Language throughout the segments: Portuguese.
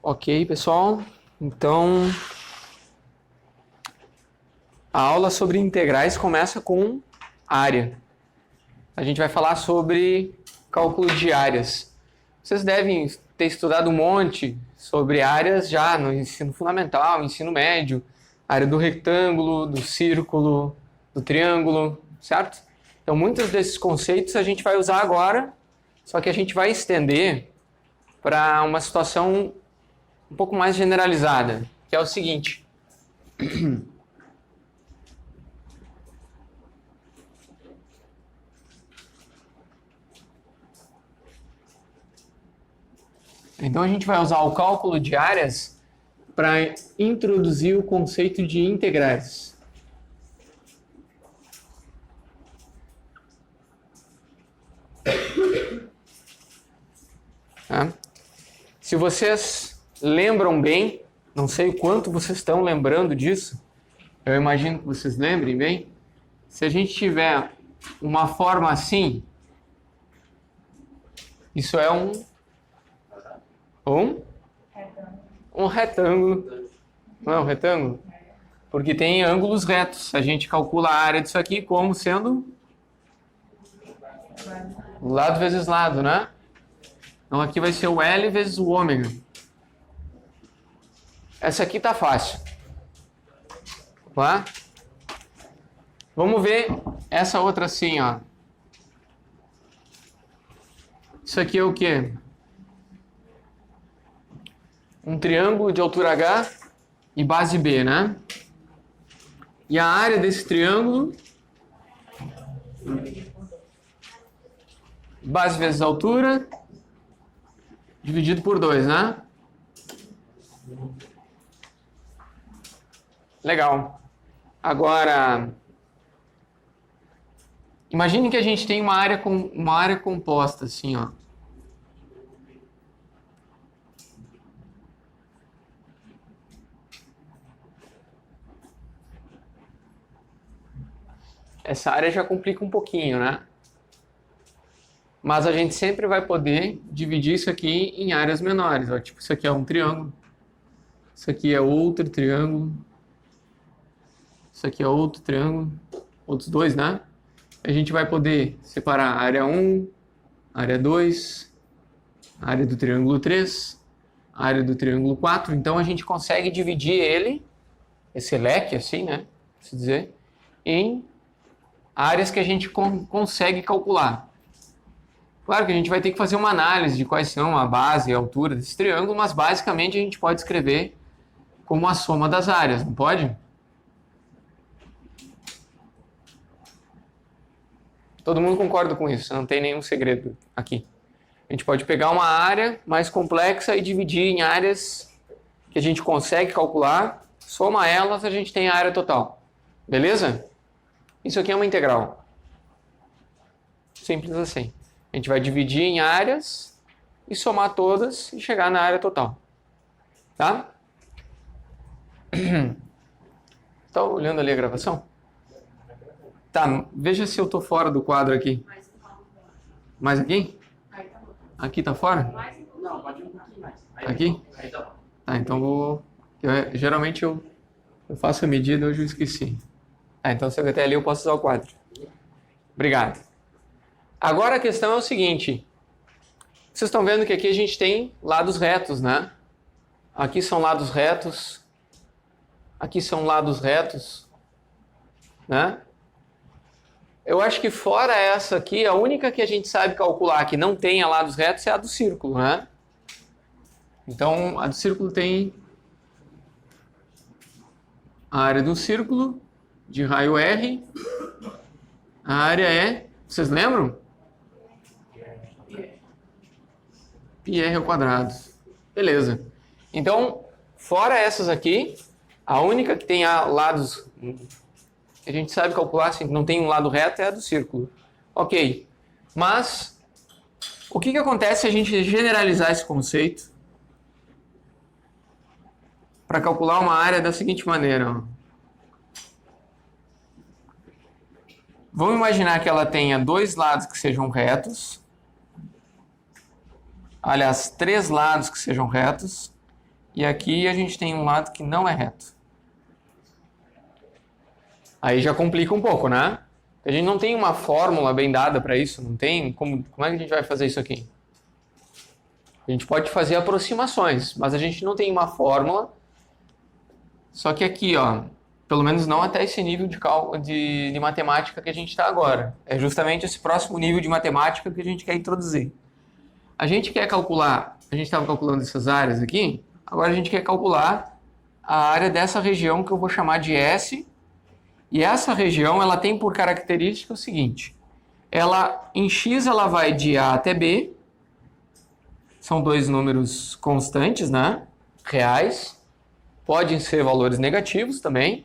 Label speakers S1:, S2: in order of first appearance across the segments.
S1: Ok, pessoal. Então, a aula sobre integrais começa com área. A gente vai falar sobre cálculo de áreas. Vocês devem ter estudado um monte sobre áreas já no ensino fundamental, ensino médio, área do retângulo, do círculo, do triângulo, certo? Então, muitos desses conceitos a gente vai usar agora, só que a gente vai estender para uma situação um pouco mais generalizada, que é o seguinte. Então a gente vai usar o cálculo de áreas para introduzir o conceito de integrais. Tá? Se vocês lembram bem, não sei o quanto vocês estão lembrando disso, eu imagino que vocês lembrem bem. Se a gente tiver uma forma assim, isso é um retângulo. Não é um retângulo? Porque tem ângulos retos. A gente calcula a área disso aqui como sendo lado vezes lado, né? Então aqui vai ser o L vezes o ômega. Essa aqui tá fácil. Tá? Vamos ver essa outra assim, ó. Isso aqui é o quê? Um triângulo de altura H e base B, né? E a área desse triângulo, base vezes altura, dividido por 2, né? Legal. Agora, imagine que a gente tem uma área composta, assim, ó. Essa área já complica um pouquinho, né? Mas a gente sempre vai poder dividir isso aqui em áreas menores. Ó. Tipo, isso aqui é um triângulo. Isso aqui é outro triângulo. Isso aqui é outro triângulo. Outros dois, né? A gente vai poder separar a área 1, área 2, a área do triângulo 3, a área do triângulo 4. Então a gente consegue dividir ele, esse leque assim, né? Se dizer, em áreas que a gente consegue calcular. Claro que a gente vai ter que fazer uma análise de quais são a base e a altura desse triângulo, mas basicamente a gente pode escrever como a soma das áreas, não pode? Todo mundo concorda com isso, não tem nenhum segredo aqui. A gente pode pegar uma área mais complexa e dividir em áreas que a gente consegue calcular, soma elas, a gente tem a área total. Beleza? Isso aqui é uma integral. Simples assim. A gente vai dividir em áreas e somar todas e chegar na área total. Tá? Tá olhando ali a gravação? Tá, veja se eu tô fora do quadro aqui. Mais aqui? Aqui tá fora?
S2: Não, pode ir um pouquinho mais.
S1: Aqui? Tá, então vou... geralmente eu faço a medida, hoje eu esqueci. Então se eu até ali eu posso usar o quadro. Obrigado. Agora a questão é o seguinte. Vocês estão vendo que aqui a gente tem lados retos, né? Aqui são lados retos. Aqui são lados retos. Né? Eu acho que fora essa aqui, a única que a gente sabe calcular que não tenha lados retos é a do círculo, né? Então, a do círculo tem a área do círculo de raio R. A área é... Vocês lembram? πr ao quadrado. Beleza. Então, fora essas aqui, a única que tem lados que a gente sabe calcular, assim, que não tem um lado reto, é a do círculo. Ok. Mas, o que acontece se a gente generalizar esse conceito para calcular uma área da seguinte maneira? Ó. Vamos imaginar que ela tenha dois lados que sejam retos. Aliás, três lados que sejam retos e aqui a gente tem um lado que não é reto. Aí já complica um pouco, né? A gente não tem uma fórmula bem dada para isso, não tem como é que a gente vai fazer isso aqui? A gente pode fazer aproximações, mas a gente não tem uma fórmula. Só que aqui, ó, pelo menos não até esse nível de matemática que a gente está agora. É justamente esse próximo nível de matemática que a gente quer introduzir. A gente quer calcular, a gente estava calculando essas áreas aqui, agora a gente quer calcular a área dessa região que eu vou chamar de S. E essa região, ela tem por característica o seguinte, em X ela vai de A até B, são dois números constantes, né? Reais, podem ser valores negativos também,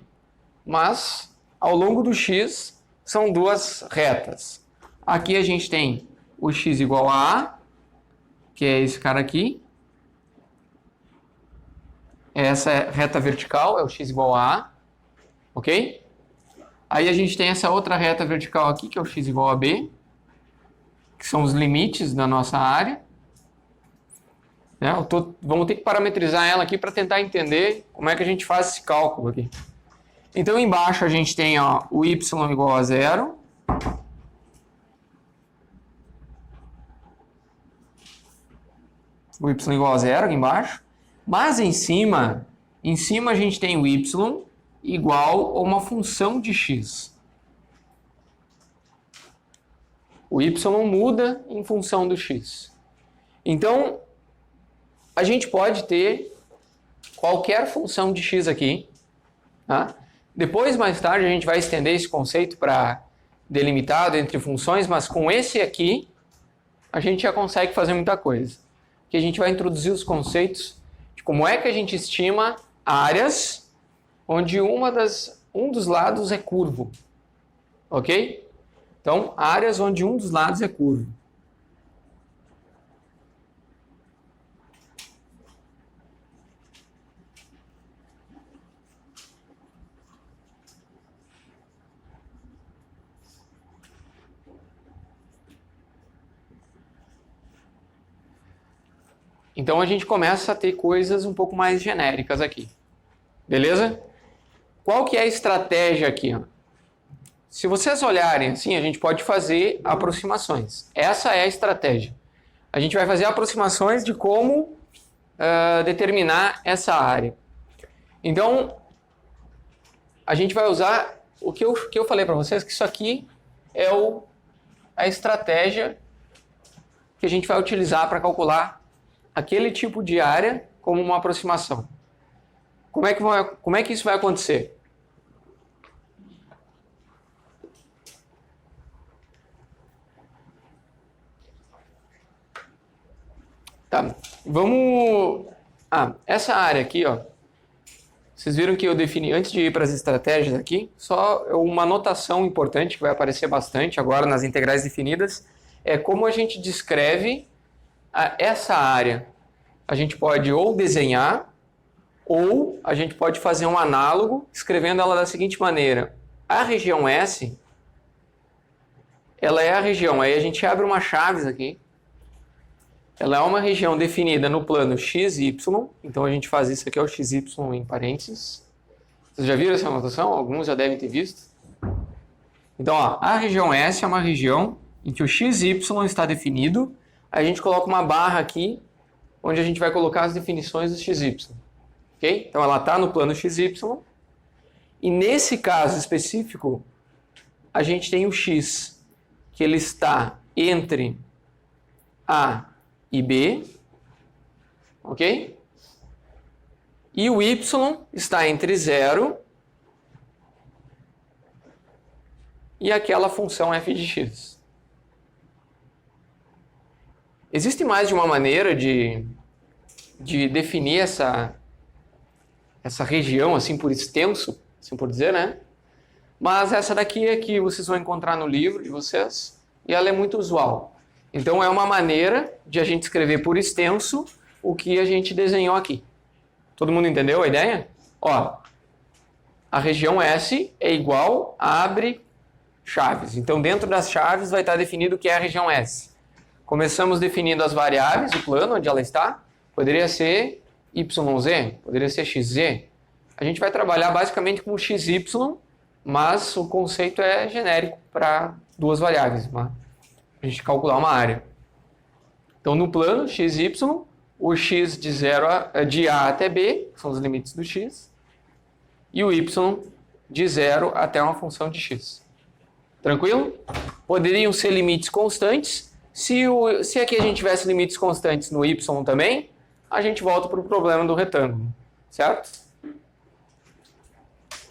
S1: mas ao longo do X são duas retas. Aqui a gente tem o X igual a A, que é esse cara aqui, essa é reta vertical, é o X igual a A, ok? Aí a gente tem essa outra reta vertical aqui, que é o x igual a b, que são os limites da nossa área. Vamos ter que parametrizar ela aqui para tentar entender como é que a gente faz esse cálculo aqui. Então, embaixo a gente tem o y igual a 0. O y igual a 0 aqui embaixo. Mas em cima a gente tem o y igual a uma função de x. O y muda em função do x. Então, a gente pode ter qualquer função de x aqui. Tá? Depois, mais tarde, a gente vai estender esse conceito para delimitado entre funções, mas com esse aqui, a gente já consegue fazer muita coisa. Que a gente vai introduzir os conceitos de como é que a gente estima áreas onde um dos lados é curvo, ok? Então, áreas onde um dos lados é curvo. Então, a gente começa a ter coisas um pouco mais genéricas aqui, beleza? Qual que é a estratégia aqui? Ó? Se vocês olharem assim, a gente pode fazer aproximações. Essa é a estratégia. A gente vai fazer aproximações de como determinar essa área. Então, a gente vai usar o que eu falei para vocês, que isso aqui é a estratégia que a gente vai utilizar para calcular aquele tipo de área como uma aproximação. Como é que isso vai acontecer? Tá, vamos... essa área aqui, ó. Vocês viram que eu defini, antes de ir para as estratégias aqui, só uma notação importante que vai aparecer bastante agora nas integrais definidas, é como a gente descreve essa área. A gente pode ou desenhar, ou a gente pode fazer um análogo, escrevendo ela da seguinte maneira. A região S, ela é a região, aí a gente abre uma chaves aqui, ela é uma região definida no plano XY, então a gente faz isso aqui, é o XY em parênteses. Vocês já viram essa notação? Alguns já devem ter visto. Então, ó, a região S é uma região em que o XY está definido, aí a gente coloca uma barra aqui, onde a gente vai colocar as definições do XY. Okay? Então, ela está no plano XY, e nesse caso específico, a gente tem o X, que ele está entre A e B, ok? E o Y está entre 0 e aquela função f de x. Existe mais de uma maneira de definir essa região, assim, por extenso, assim por dizer, né? Mas essa daqui é que vocês vão encontrar no livro de vocês, e ela é muito usual. Então, é uma maneira de a gente escrever por extenso o que a gente desenhou aqui. Todo mundo entendeu a ideia? Ó, a região S é igual a abre chaves. Então, dentro das chaves vai estar definido o que é a região S. Começamos definindo as variáveis, o plano onde ela está. Poderia ser YZ, poderia ser XZ. A gente vai trabalhar basicamente com XY, mas o conceito é genérico para duas variáveis, para a gente calcular uma área. Então, no plano XY, o x de A até B, que são os limites do x, e o y de 0 até uma função de x. Tranquilo? Poderiam ser limites constantes. Se aqui a gente tivesse limites constantes no y também, a gente volta para o problema do retângulo, certo?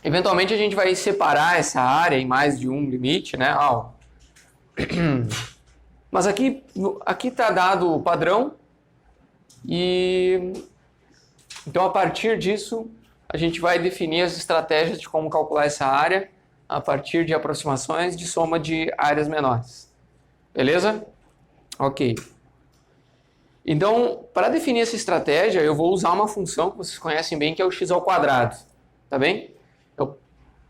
S1: Eventualmente a gente vai separar essa área em mais de um limite, né? Mas aqui está dado o padrão e então a partir disso a gente vai definir as estratégias de como calcular essa área a partir de aproximações de soma de áreas menores. Beleza? Ok. Então, para definir essa estratégia, eu vou usar uma função que vocês conhecem bem, que é o x ao quadrado. Tá bem?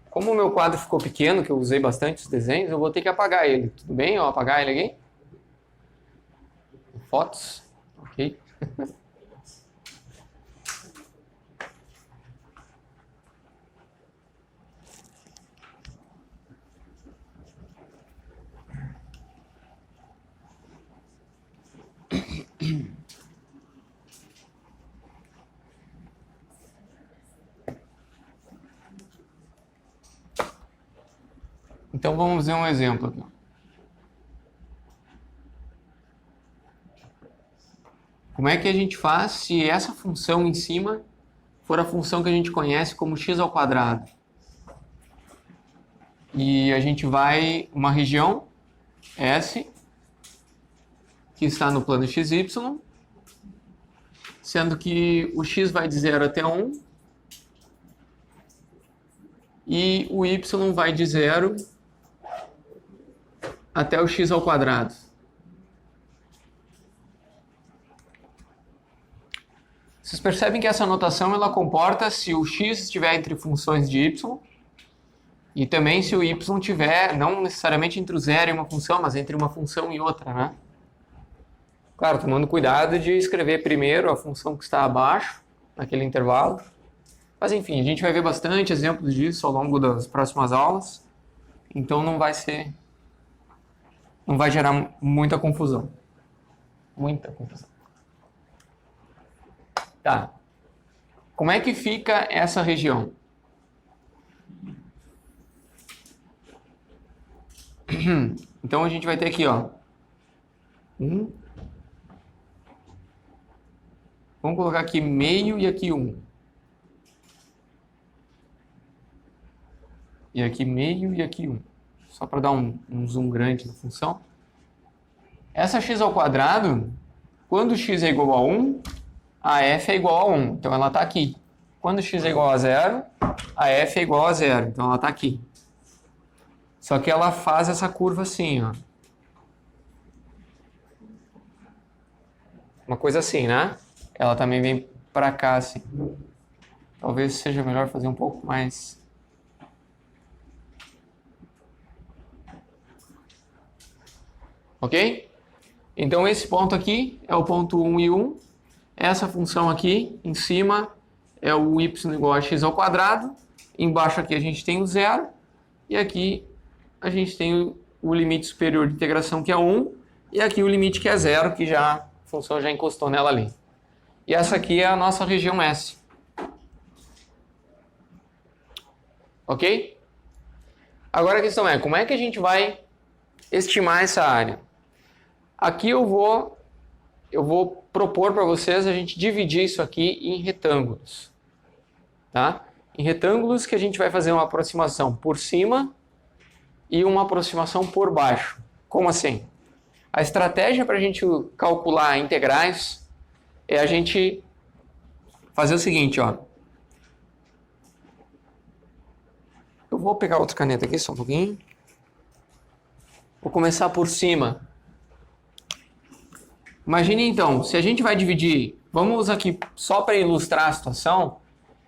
S1: Como o meu quadro ficou pequeno, que eu usei bastante os desenhos, eu vou ter que apagar ele. Tudo bem eu apagar ele aqui? Fotos? Ok. Então vamos ver um exemplo aqui. Como é que a gente faz se essa função em cima for a função que a gente conhece como x ao quadrado? E a gente vai uma região S que está no plano XY, sendo que o x vai de 0 até 1 e o y vai de 0 até o x ao quadrado. Vocês percebem que essa notação ela comporta se o x estiver entre funções de y e também se o y estiver não necessariamente entre o zero e uma função, mas entre uma função e outra, né? Claro, tomando cuidado de escrever primeiro a função que está abaixo, naquele intervalo. Mas enfim, a gente vai ver bastante exemplos disso ao longo das próximas aulas, então não vai gerar muita confusão. Muita confusão. Tá. Como é que fica essa região? Então a gente vai ter aqui, ó. Vamos colocar aqui meio e aqui 1. E aqui meio e aqui 1. Só para dar um zoom grande na função. Essa x ao quadrado, quando x é igual a 1, a f é igual a 1. Então ela está aqui. Quando x é igual a 0, a f é igual a 0. Então ela está aqui. Só que ela faz essa curva assim, ó. Uma coisa assim, né? Ela também vem para cá assim. Talvez seja melhor fazer um pouco mais... Ok? Então esse ponto aqui é o ponto 1 e 1. Essa função aqui em cima é o y igual a x ao quadrado. Embaixo aqui a gente tem o 0. E aqui a gente tem o limite superior de integração que é 1. E aqui o limite que é 0, que a função já encostou nela ali. E essa aqui é a nossa região S. Ok? Agora a questão é, como é que a gente vai estimar essa área? Aqui eu vou propor para vocês a gente dividir isso aqui em retângulos. Tá? Em retângulos que a gente vai fazer uma aproximação por cima e uma aproximação por baixo. Como assim? A estratégia para a gente calcular integrais é a gente fazer o seguinte, ó. Eu vou pegar outra caneta aqui, só um pouquinho. Vou começar por cima. Imagine então, se a gente vai dividir, vamos aqui só para ilustrar a situação,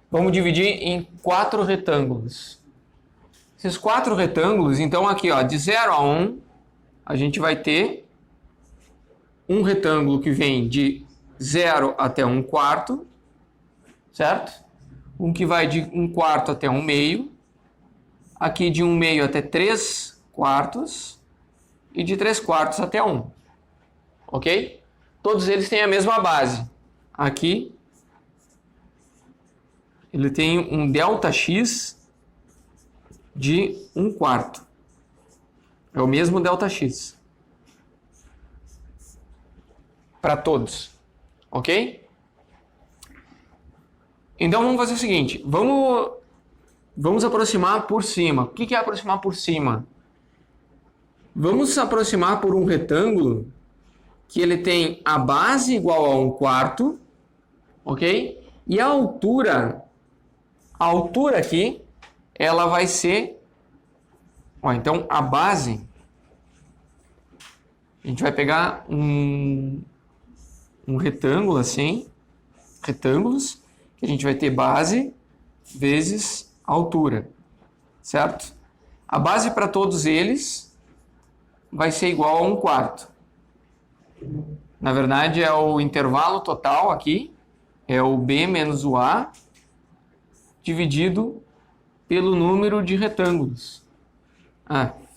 S1: vamos dividir em 4 retângulos. Esses 4 retângulos, então aqui, ó, de 0 a 1, a gente vai ter um retângulo que vem de 0 até 1/4 certo? Um que vai de 1/4 até 1/2, aqui de 1/2 até 3/4 e de 3/4 até 1, ok? Todos eles têm a mesma base. Aqui ele tem um ΔX de 1/4. É o mesmo ΔX para todos, ok? Então vamos fazer o seguinte, vamos aproximar por cima. O que é aproximar por cima? Vamos aproximar por um retângulo que ele tem a base igual a 1/4, ok? E a altura aqui, ela vai ser... Ó, então a base, a gente vai pegar um retângulo assim, retângulos, que a gente vai ter base vezes altura, certo? A base para todos eles vai ser igual a 1/4. Na verdade é o intervalo total aqui, é o B menos o A, dividido pelo número de retângulos.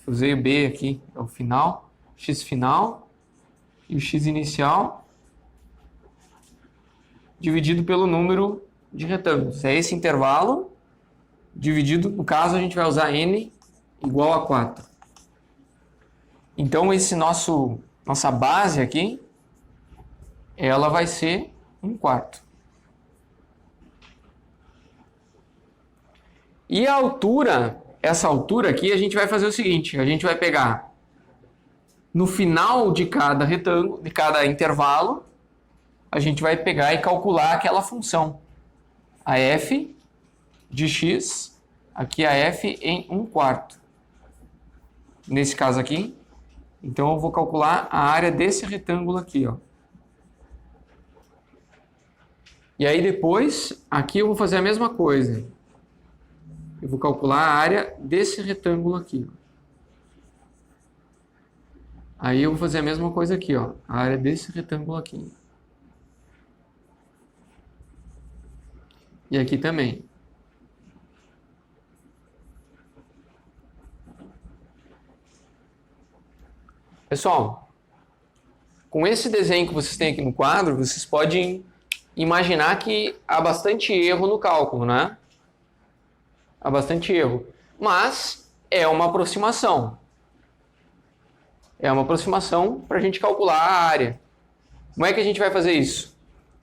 S1: Usei o B aqui, é o final, X final, e o X inicial, dividido pelo número de retângulos. É esse intervalo dividido, no caso a gente vai usar N igual a 4. Então nossa base aqui, ela vai ser 1/4. E a altura, essa altura aqui, a gente vai fazer o seguinte, a gente vai pegar no final de cada retângulo, de cada intervalo, a gente vai pegar e calcular aquela função. A f de x, aqui a f em 1/4. Nesse caso aqui, então eu vou calcular a área desse retângulo aqui, ó. E aí depois, aqui eu vou fazer a mesma coisa. Eu vou calcular a área desse retângulo aqui. Aí eu vou fazer a mesma coisa aqui, ó. A área desse retângulo aqui. E aqui também. Pessoal, com esse desenho que vocês têm aqui no quadro, vocês podem imaginar que há bastante erro no cálculo, né? Há bastante erro. Mas é uma aproximação. É uma aproximação para a gente calcular a área. Como é que a gente vai fazer isso?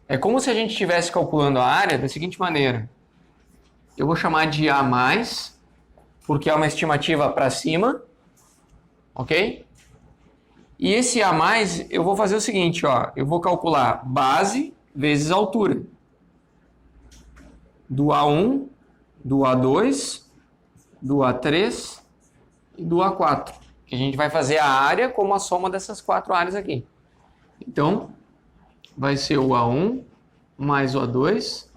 S1: É como se a gente estivesse calculando a área da seguinte maneira. Eu vou chamar de A+, porque é uma estimativa para cima. Ok? E esse A+, eu vou fazer o seguinte, ó. Eu vou calcular base vezes altura. Do A1, do A2, do A3 e do A4. Que a gente vai fazer a área como a soma dessas 4 áreas aqui. Então, vai ser o A1 mais o A2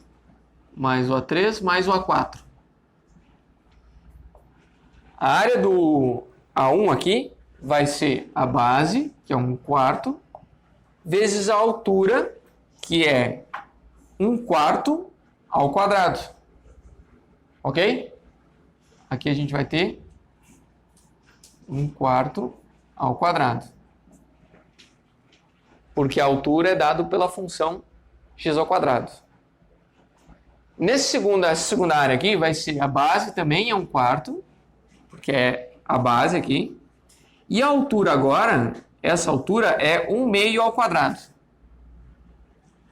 S1: mais o A3 mais o A4. A área do A1 aqui vai ser a base, que é 1/4, vezes a altura, que é 1/4 ao quadrado. Ok? Aqui a gente vai ter 1/4 ao quadrado. Porque a altura é dado pela função x ao quadrado. Essa segunda área aqui vai ser a base também é 1/4, porque é a base aqui. E a altura agora, essa altura é 1/2 ao quadrado.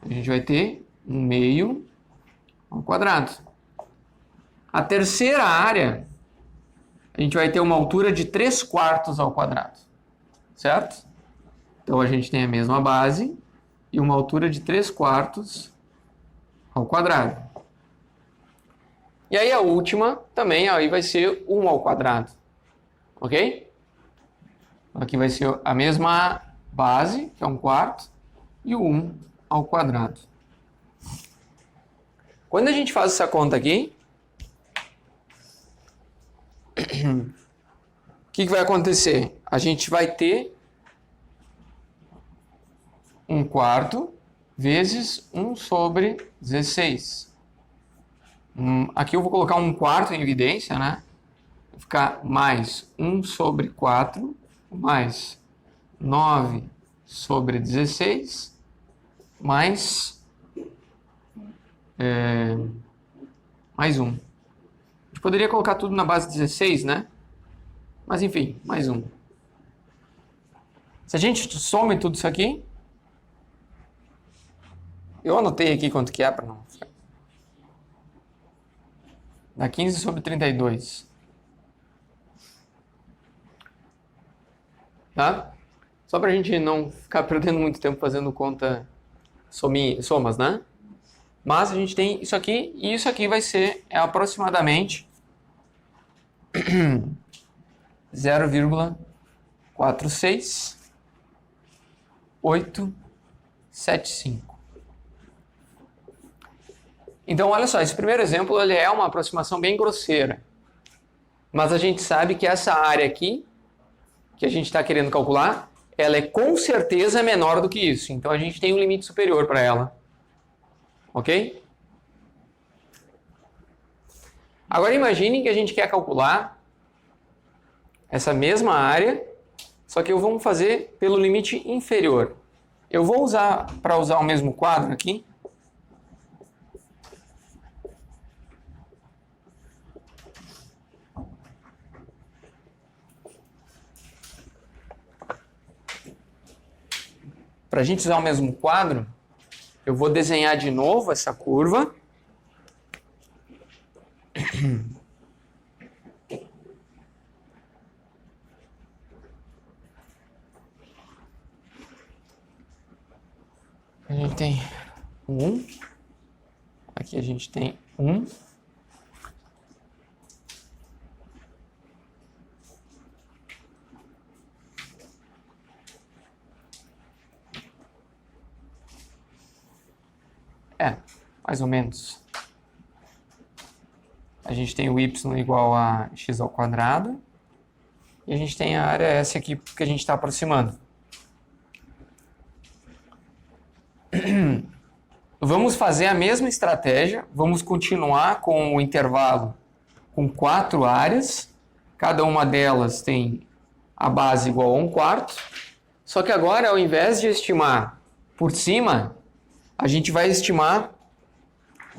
S1: A gente vai ter 1/2 ao quadrado. A terceira área, a gente vai ter uma altura de 3/4 ao quadrado. Certo? Então a gente tem a mesma base e uma altura de 3/4 ao quadrado. E aí a última também aí vai ser 1 ao quadrado. Ok? Aqui vai ser a mesma base, que é 1/4, e o 1 ao quadrado. Quando a gente faz essa conta aqui, o que vai acontecer? A gente vai ter 1/4 vezes 1/16. Aqui eu vou colocar 1/4 em evidência, né? Vai ficar mais 1 sobre 4, mais 9 sobre 16, mais 1. A gente poderia colocar tudo na base 16, né? Mas enfim, mais 1. Se a gente some tudo isso aqui, eu anotei aqui quanto que é para não ficar. Dá 15 sobre 32. Tá? Só para a gente não ficar perdendo muito tempo fazendo conta somas, né? Mas a gente tem isso aqui, e isso aqui vai ser aproximadamente 0,46875. Então, olha só, esse primeiro exemplo ele é uma aproximação bem grosseira. Mas a gente sabe que essa área aqui, que a gente está querendo calcular, ela é com certeza menor do que isso. Então, a gente tem um limite superior para ela. Ok? Agora, imaginem que a gente quer calcular essa mesma área, só que vamos fazer pelo limite inferior. Eu vou usar, para usar o mesmo quadro aqui, para a gente usar o mesmo quadro, eu vou desenhar de novo essa curva. A gente tem 1. Aqui a gente tem 1. Mais ou menos. A gente tem o y igual a x ao quadrado. E a gente tem a área S aqui que a gente está aproximando. Vamos fazer a mesma estratégia. Vamos continuar com o intervalo com 4 áreas. Cada uma delas tem a base igual a 1/4. Só que agora, ao invés de estimar por cima, a gente vai estimar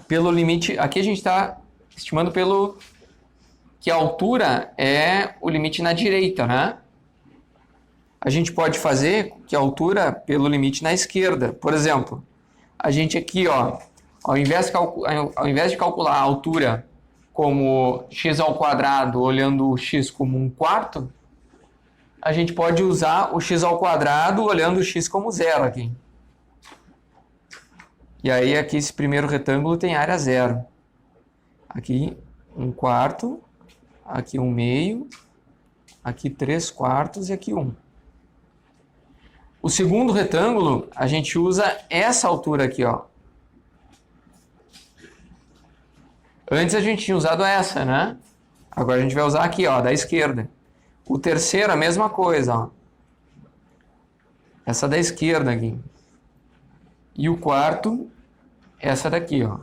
S1: pelo limite. Aqui a gente está estimando pelo que a altura é o limite na direita, né? A gente pode fazer que a altura pelo limite na esquerda. Por exemplo, a gente aqui, ó, ao invés de calcular a altura como x ao quadrado, olhando o x como 1/4, a gente pode usar o x ao quadrado olhando o x como 0 aqui. E aí aqui esse primeiro retângulo tem área 0. Aqui 1/4, aqui 1/2, aqui 3/4 e aqui 1. O segundo retângulo, a gente usa essa altura aqui, ó. Antes a gente tinha usado essa, né? Agora a gente vai usar aqui, ó, da esquerda. O terceiro, a mesma coisa, ó. Essa da esquerda aqui. E o quarto, essa daqui, ó.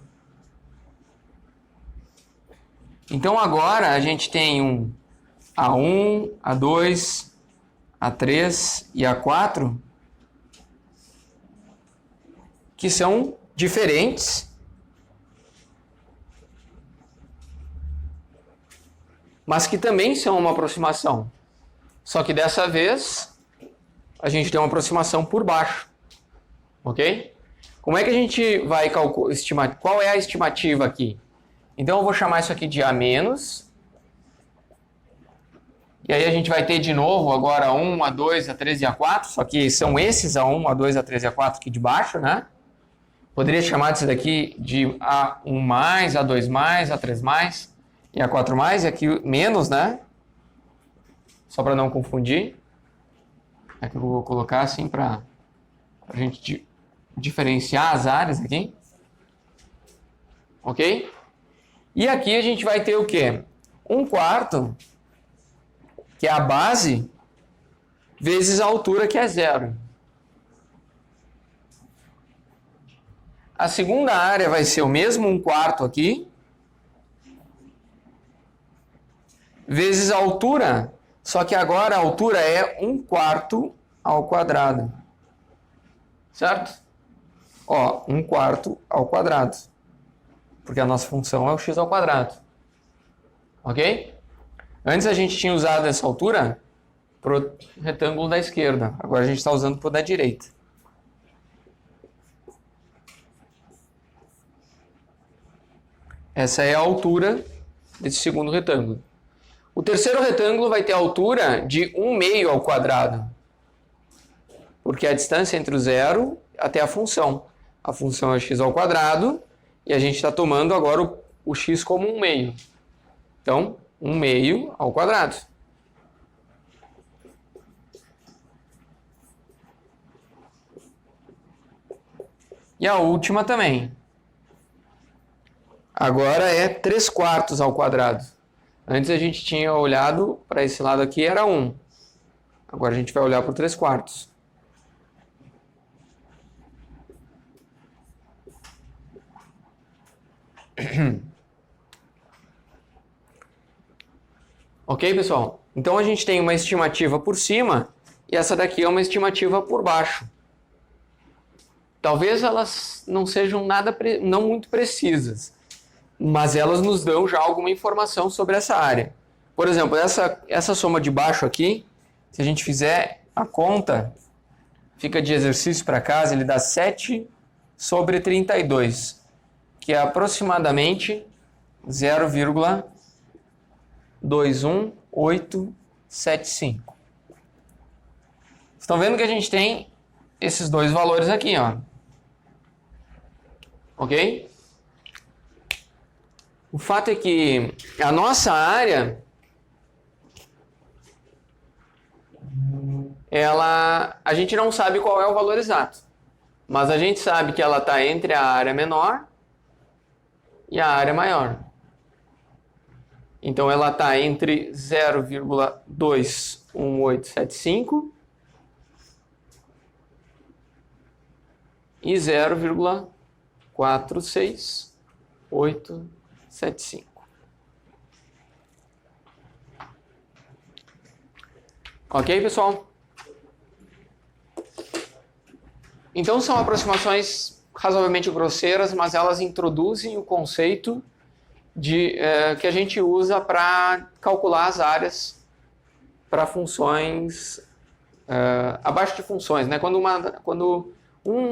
S1: Então agora a gente tem A1, A2, A3 e A4 que são diferentes, mas que também são uma aproximação. Só que dessa vez a gente tem uma aproximação por baixo. Ok? Como é que a gente vai estimar? Qual é a estimativa aqui? Então eu vou chamar isso aqui de A-. E aí a gente vai ter de novo agora A1, A2, A3 e A4, só que são esses A1, A2, A3 e A4 aqui de baixo, né? Poderia chamar disso daqui de A1+, A2+, A3+, e A4+, e aqui menos, né? Só para não confundir. Aqui eu vou colocar assim para a gente diferenciar as áreas aqui. Ok? E aqui a gente vai ter o quê? 1/4, que é a base, vezes a altura, que é 0. A segunda área vai ser o mesmo 1/4 aqui, vezes a altura, só que agora a altura é 1/4 ao quadrado. Certo? Ó, 1/4 ao quadrado. Porque a nossa função é o x ao quadrado. Ok? Antes a gente tinha usado essa altura para o retângulo da esquerda. Agora a gente está usando para o da direita. Essa é a altura desse segundo retângulo. O terceiro retângulo vai ter a altura de 1/2 ao quadrado. Porque é a distância entre o zero até a função. A função é x ao quadrado e a gente está tomando agora o x como 1/2. Então, 1/2 ao quadrado. E a última também. Agora é 3/4 ao quadrado. Antes a gente tinha olhado para esse lado aqui, era 1. Agora a gente vai olhar para o 3/4. Ok, pessoal? Então a gente tem uma estimativa por cima e essa daqui é uma estimativa por baixo. Talvez elas não sejam não muito precisas, mas elas nos dão já alguma informação sobre essa área. Por exemplo, essa soma de baixo aqui, se a gente fizer a conta, fica de exercício para casa, ele dá 7/32, que é aproximadamente 0,21875. Estão vendo que a gente tem esses dois valores aqui, ó. Ok? O fato é que a nossa área, a gente não sabe qual é o valor exato, mas a gente sabe que ela está entre a área menor e a área maior. Então ela está entre 0,21875 e 0,46875. Ok, pessoal? Então são aproximações razoavelmente grosseiras, mas elas introduzem o conceito que a gente usa para calcular as áreas para funções abaixo de funções, né? Quando um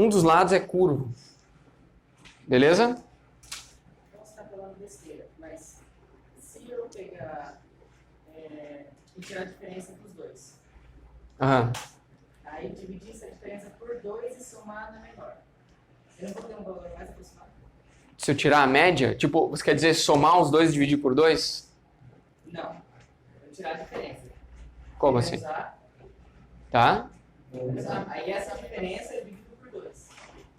S1: dos lados é curvo. Beleza?
S2: Você está falando besteira, mas se eu pegar e tirar a diferença dos dois, aí dividir essa diferença por 2 e somar na menor, eu não vou ter um valor mais aproximado?
S1: Se eu tirar a média, tipo, você quer dizer somar os dois e dividir por 2?
S2: Não, eu tirar a diferença.
S1: Como assim? Tá?
S2: Aí essa diferença eu divido por 2.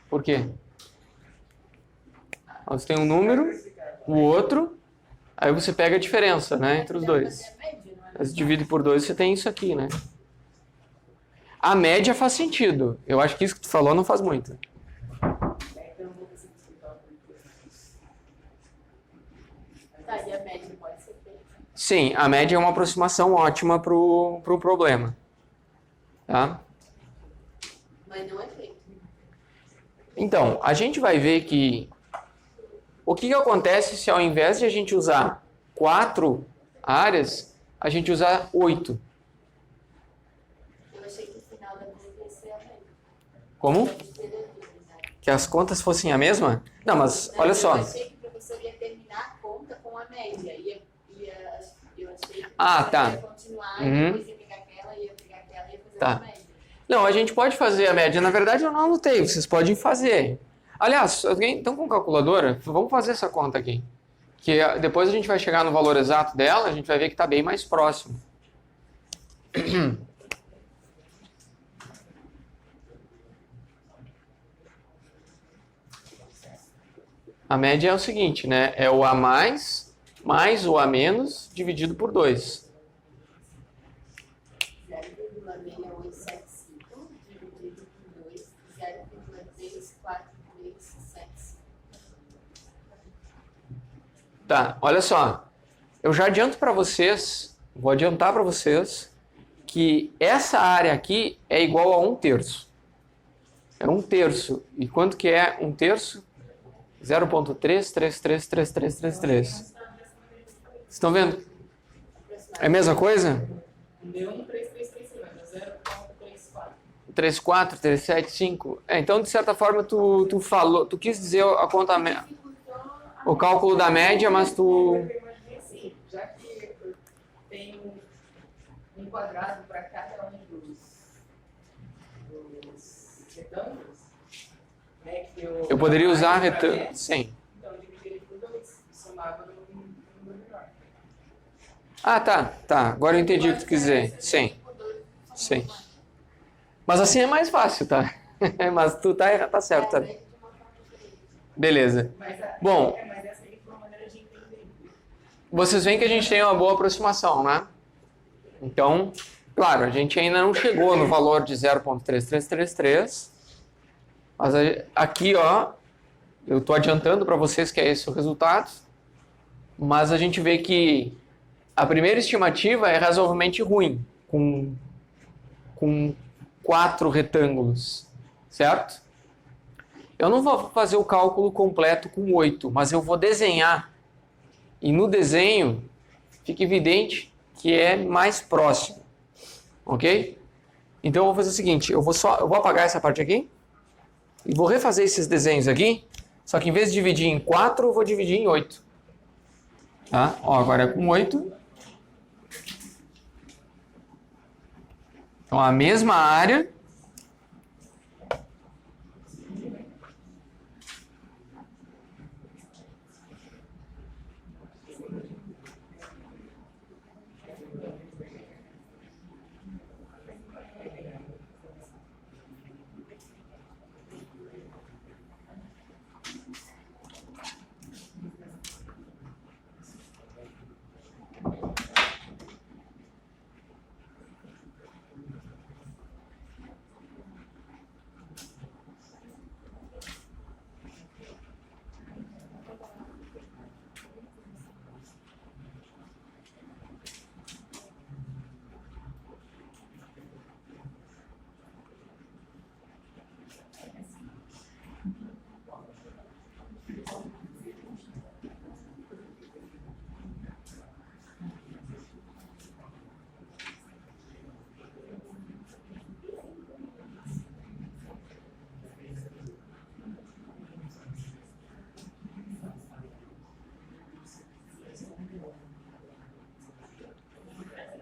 S1: Por quê? Você tem um número, o outro, aí você pega a diferença, né, entre os dois. Aí você divide por 2, você tem isso aqui, né? A média faz sentido. Eu acho que isso que tu falou não faz muito.
S3: E a média pode ser feita.
S1: Sim, a média é uma aproximação ótima para o problema. Tá?
S3: Mas não é feito.
S1: Então, a gente vai ver que o que acontece se ao invés de a gente usar 4 áreas, a gente usar 8.
S3: Eu achei que o final da conta ia ser a média.
S1: Como? Que as contas fossem a mesma? Não, mas olha só.
S3: Eu achei que o professor ia terminar a conta com a média. Eu achei que o
S1: Ah,
S3: professor
S1: tá.
S3: ia continuar,
S1: Uhum.
S3: depois ia pegar aquela e fazer
S1: Tá.
S3: a média.
S1: Não, a gente pode fazer a média. Na verdade, eu não anotei. Vocês podem fazer. Aliás, alguém estão com calculadora? Vamos fazer essa conta aqui. Que depois a gente vai chegar no valor exato dela, a gente vai ver que está bem mais próximo. A média é o seguinte, né? É o A mais o A menos dividido por 2.
S3: 0,6875 dividido por 2, 0,3437.
S1: Tá, olha só. eu já adianto para vocês, vou adiantar para vocês, que essa área aqui é igual a 1/3. É 1/3. E quanto que é 1/3? 0.3333333. Estão vendo? É a mesma coisa?
S2: Deu 1,333, 0,34.
S1: 3,4, 3,7,5. Então, de certa forma, tu falou, tu quis dizer a conta, o cálculo da média, mas tu...
S2: Eu imaginei assim, já que eu tenho um quadrado para cada um dos retângulos, né, que
S1: Eu poderia usar retângulo.
S2: retângulo.
S1: Sim.
S2: Então, eu dividiria por 2 e somava no número menor.
S1: Ah, tá. Agora eu entendi o que tu quis dizer. Sim. Sim. Mas assim é mais fácil, tá? Mas tu tá certo, tá? Beleza. Bom,
S2: Mas essa aí foi uma maneira de entender.
S1: vocês veem que a gente tem uma boa aproximação, né? Então, claro, a gente ainda não chegou no valor de 0.3333, mas aqui, ó, eu estou adiantando para vocês que é esse o resultado, mas a gente vê que a primeira estimativa é razoavelmente ruim, com 4 retângulos, certo? Eu não vou fazer o cálculo completo com 8, mas eu vou desenhar. E no desenho fica evidente que é mais próximo. Ok? Então eu vou fazer o seguinte, eu vou apagar essa parte aqui e vou refazer esses desenhos aqui, só que em vez de dividir em 4, eu vou dividir em 8. Tá? Ó, agora é com 8. Então a mesma área.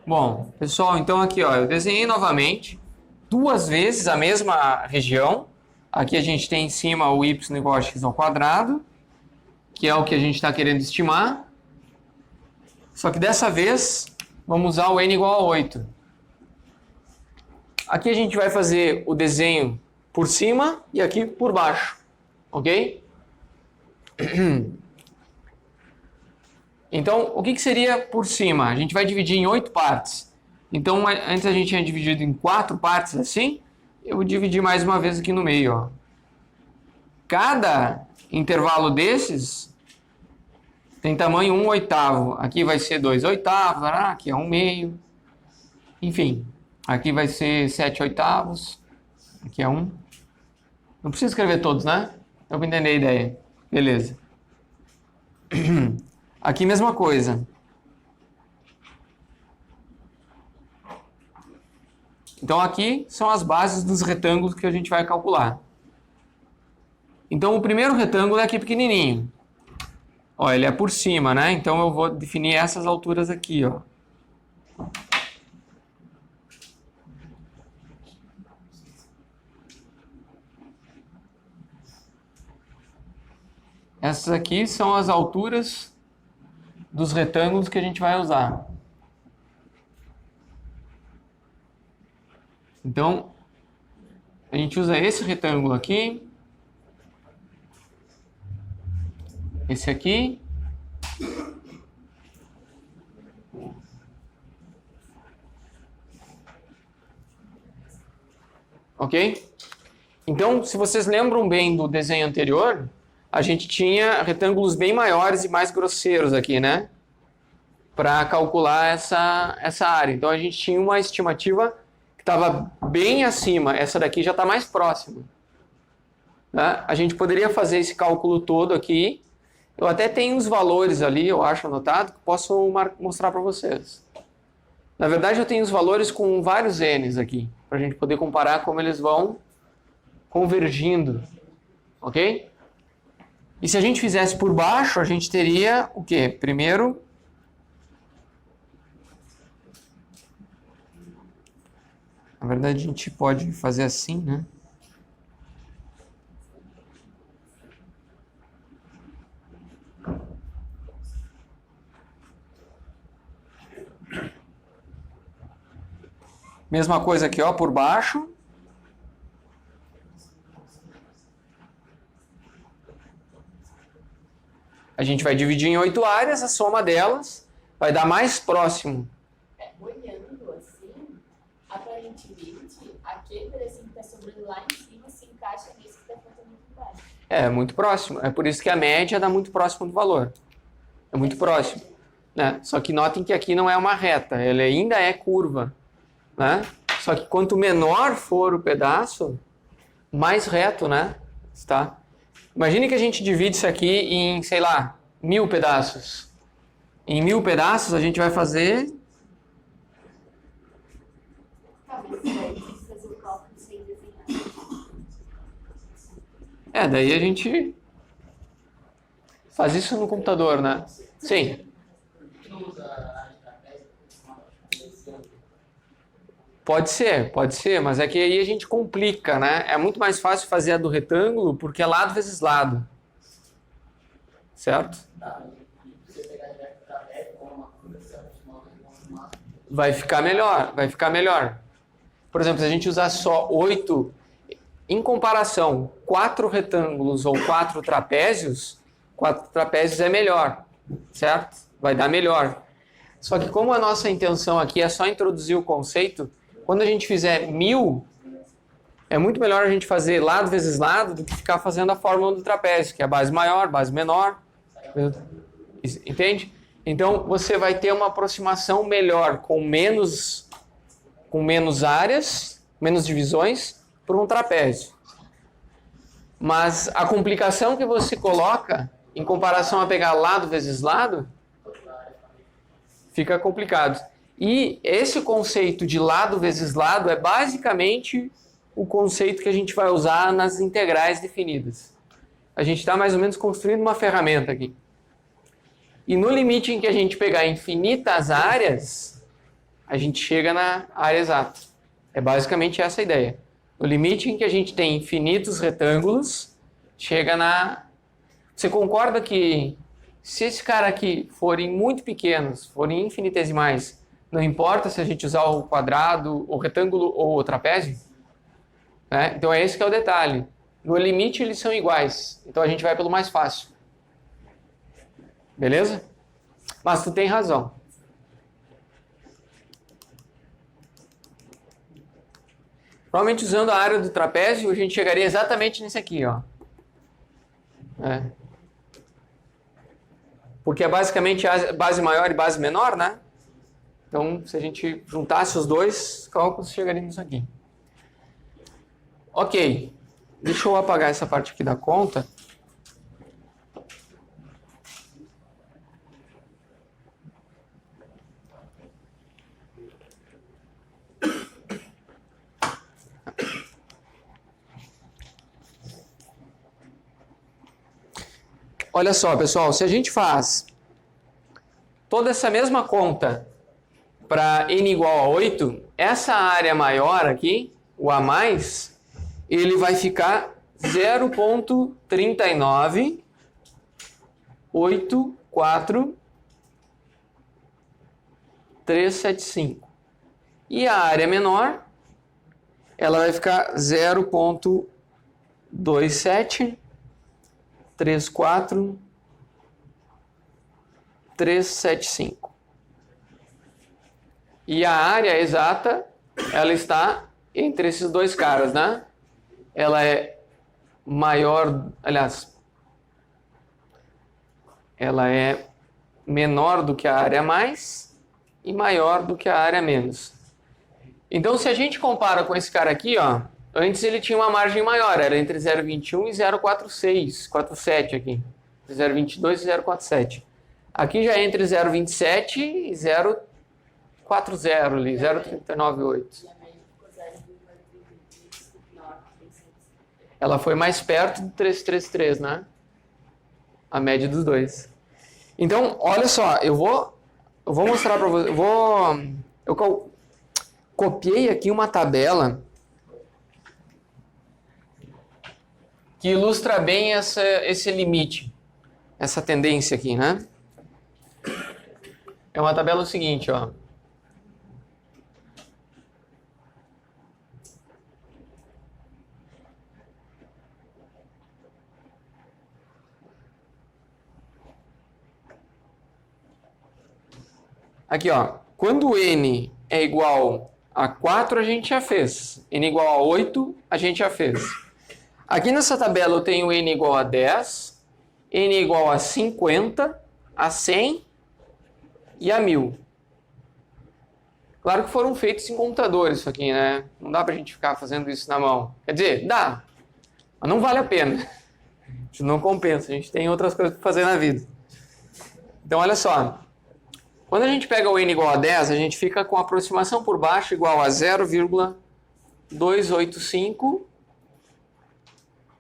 S1: Bom, pessoal, então aqui, ó, eu desenhei novamente 2 vezes a mesma região. Aqui a gente tem em cima o y igual a x ao quadrado, que é o que a gente está querendo estimar. Só que dessa vez, vamos usar o n igual a 8. Aqui a gente vai fazer o desenho por cima e aqui por baixo, ok? Então, o que seria por cima? A gente vai dividir em 8 partes. Então, antes a gente tinha dividido em 4 partes assim. Eu vou dividir mais uma vez aqui no meio, ó. Cada intervalo tem tamanho 1/8. Aqui vai ser 2/8, aqui é 1/2. Enfim, aqui vai ser 7/8. Aqui é 1. Não precisa escrever todos, né? Dá para entender a ideia. Beleza. Aqui mesma coisa. Então aqui são as bases dos retângulos que a gente vai calcular. Então o primeiro retângulo é aqui pequenininho. Ó, ele é por cima, né? Então eu vou definir essas alturas aqui, ó. Essas aqui são as alturas dos retângulos que a gente vai usar. Então, a gente usa esse retângulo aqui, esse aqui, ok? Então, se vocês lembram bem do desenho anterior, a gente tinha retângulos bem maiores e mais grosseiros aqui, né? para calcular essa área. Então a gente tinha uma estimativa que estava bem acima, essa daqui já está mais próxima. Né? A gente poderia fazer esse cálculo todo aqui. Eu até tenho os valores ali, eu acho anotado, que posso mostrar para vocês. Na verdade eu tenho os valores com vários n's aqui, para a gente poder comparar como eles vão convergindo. Ok? E se a gente fizesse por baixo, a gente teria o quê? Primeiro, na verdade a gente pode fazer assim, né? Mesma coisa aqui, ó, por baixo. A gente vai dividir em 8 áreas, a soma delas vai dar mais próximo.
S3: Olhando assim, aparentemente, aquele pedacinho que está sobrando lá em cima se encaixa nesse que está faltando aqui embaixo.
S1: É, muito próximo. É por isso que a média dá muito próximo do valor. É muito próximo. Né? Só que notem que aqui não é uma reta, ela ainda é curva. Né? Só que quanto menor for o pedaço, mais reto, né? Está. Imagine que a gente divide isso aqui em, sei lá, 1000 pedaços. Em 1000 pedaços a gente vai fazer...
S3: Tá, mas daí precisa fazer o cálculo sem desenhar.
S1: daí a gente faz isso no computador, né? Sim. Pode ser, mas é que aí a gente complica, né? É muito mais fácil fazer a do retângulo porque é lado vezes lado. Certo? Vai ficar melhor, vai ficar melhor. Por exemplo, se a gente usar só 8, em comparação, 4 retângulos ou 4 trapézios é melhor, certo? Vai dar melhor. Só que como a nossa intenção aqui é só introduzir o conceito, quando a gente fizer 1000, é muito melhor a gente fazer lado vezes lado do que ficar fazendo a fórmula do trapézio, que é a base maior, base menor. Entende? Então você vai ter uma aproximação melhor com menos áreas, menos divisões, por um trapézio. Mas a complicação que você coloca em comparação a pegar lado vezes lado, fica complicado. E esse conceito de lado vezes lado é basicamente o conceito que a gente vai usar nas integrais definidas. A gente está mais ou menos construindo uma ferramenta aqui. E no limite em que a gente pegar infinitas áreas, a gente chega na área exata. É basicamente essa a ideia. No limite em que a gente tem infinitos retângulos, chega na... Você concorda que se esse cara aqui forem muito pequenos, forem infinitesimais, não importa se a gente usar o quadrado, o retângulo ou o trapézio? Né? Então é esse que é o detalhe. No limite eles são iguais. Então a gente vai pelo mais fácil. Beleza? Mas tu tem razão. Provavelmente usando a área do trapézio, a gente chegaria exatamente nesse aqui, ó. Porque é basicamente a base maior e base menor, né? Então, se a gente juntasse os dois cálculos, chegaria nisso aqui. Ok. Deixa eu apagar essa parte aqui da conta. Olha só, pessoal, se a gente faz toda essa mesma conta para n igual a 8, essa área maior aqui, o a mais, ele vai ficar 0,3984375. E a área menor, ela vai ficar 0,2734375. E a área exata, ela está entre esses dois caras, né? Ela é maior, aliás, ela é menor do que a área mais e maior do que a área menos. Então, se a gente compara com esse cara aqui, ó, antes ele tinha uma margem maior, era entre 0,21 e 0,47 aqui. 0,22 e 0,47. Aqui já é entre 0,27 e 0,40 ali, 0,398.
S3: E a média ficou 0,39.
S1: Ela foi mais perto do 333, né? A média dos dois. Então, olha só, eu vou mostrar para você. Eu copiei aqui uma tabela que ilustra bem esse limite, essa tendência aqui, né? É uma tabela seguinte, ó. Aqui, ó. Quando n é igual a 4, a gente já fez. N igual a 8, a gente já fez. Aqui nessa tabela eu tenho n igual a 10, n igual a 50, a 100 e a 1000. Claro que foram feitos em computadores isso aqui, né? Não dá pra gente ficar fazendo isso na mão. Quer dizer, dá, mas não vale a pena. Isso não compensa, a gente tem outras coisas para fazer na vida. Então, olha só. Quando a gente pega o n igual a 10, a gente fica com a aproximação por baixo igual a 0,285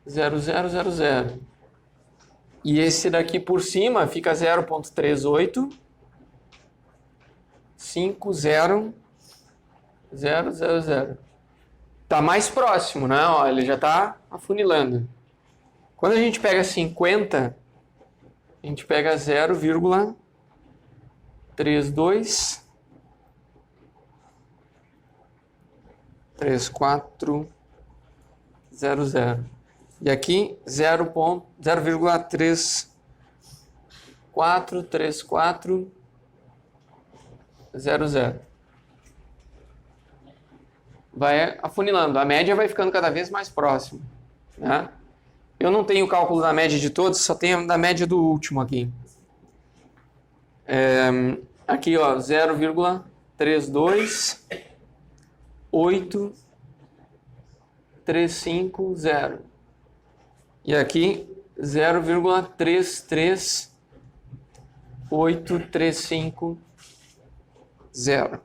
S1: 0000. E esse daqui por cima fica 0,38 50 000. Tá mais próximo, né? Ó, ele já tá afunilando. Quando a gente pega 50, a gente pega 0,32 3400. E aqui 0,343400. Vai afunilando. A média vai ficando cada vez mais próxima, né? Eu não tenho o cálculo da média de todos, só tenho da média do último aqui. Aqui, ó, 0,32850. E aqui 0,338350.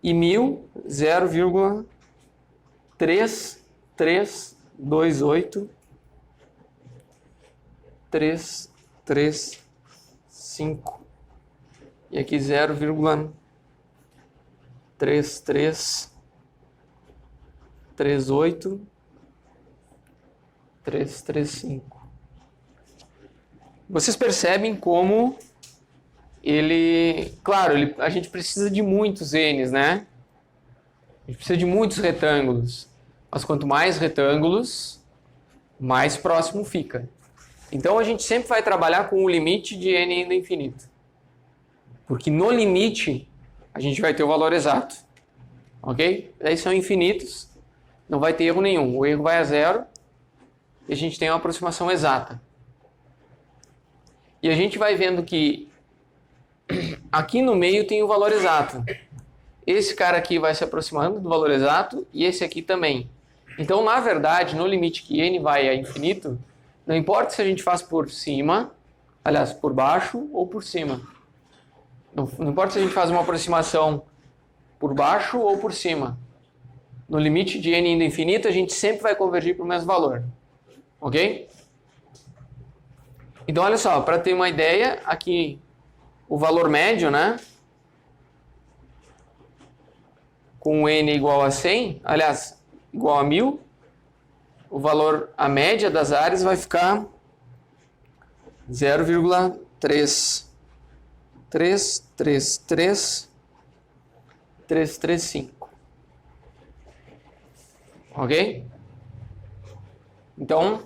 S1: E 1000, 0,3328 335. E aqui 0,3338 335. Vocês percebem como claro, a gente precisa de muitos n's, né? A gente precisa de muitos retângulos. Mas quanto mais retângulos, mais próximo fica. Então a gente sempre vai trabalhar com o limite de n indo ao infinito. Porque no limite a gente vai ter o valor exato. Ok? Daí são infinitos, não vai ter erro nenhum. O erro vai a zero e a gente tem uma aproximação exata. E a gente vai vendo que aqui no meio tem o valor exato. Esse cara aqui vai se aproximando do valor exato e esse aqui também. Então, na verdade, no limite que n vai a infinito, não importa se a gente faz por cima, aliás, por baixo ou por cima. Não importa se a gente faz uma aproximação por baixo ou por cima. No limite de n indo ao infinito, a gente sempre vai convergir para o mesmo valor. Ok? Então, olha só, para ter uma ideia, aqui o valor médio, né? Com n igual a 100, aliás, igual a 1000, a média das áreas vai ficar 0,333335. Ok? Então,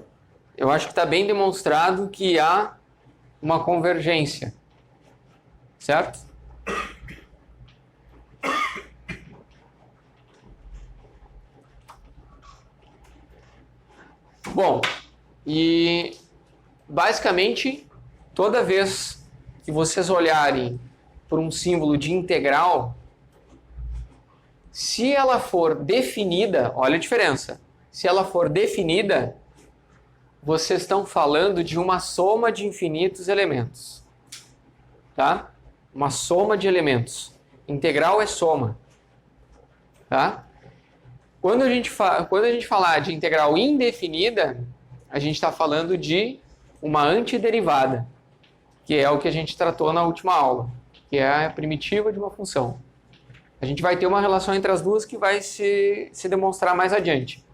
S1: eu acho que está bem demonstrado que há uma convergência. Certo? Bom, e basicamente toda vez que vocês olharem por um símbolo de integral, se ela for definida, olha a diferença. Se ela for definida, vocês estão falando de uma soma de infinitos elementos. Tá? Uma soma de elementos. Integral é soma. Tá? Quando a gente falar de integral indefinida, a gente está falando de uma antiderivada, que é o que a gente tratou na última aula, que é a primitiva de uma função. A gente vai ter uma relação entre as duas que vai se demonstrar mais adiante.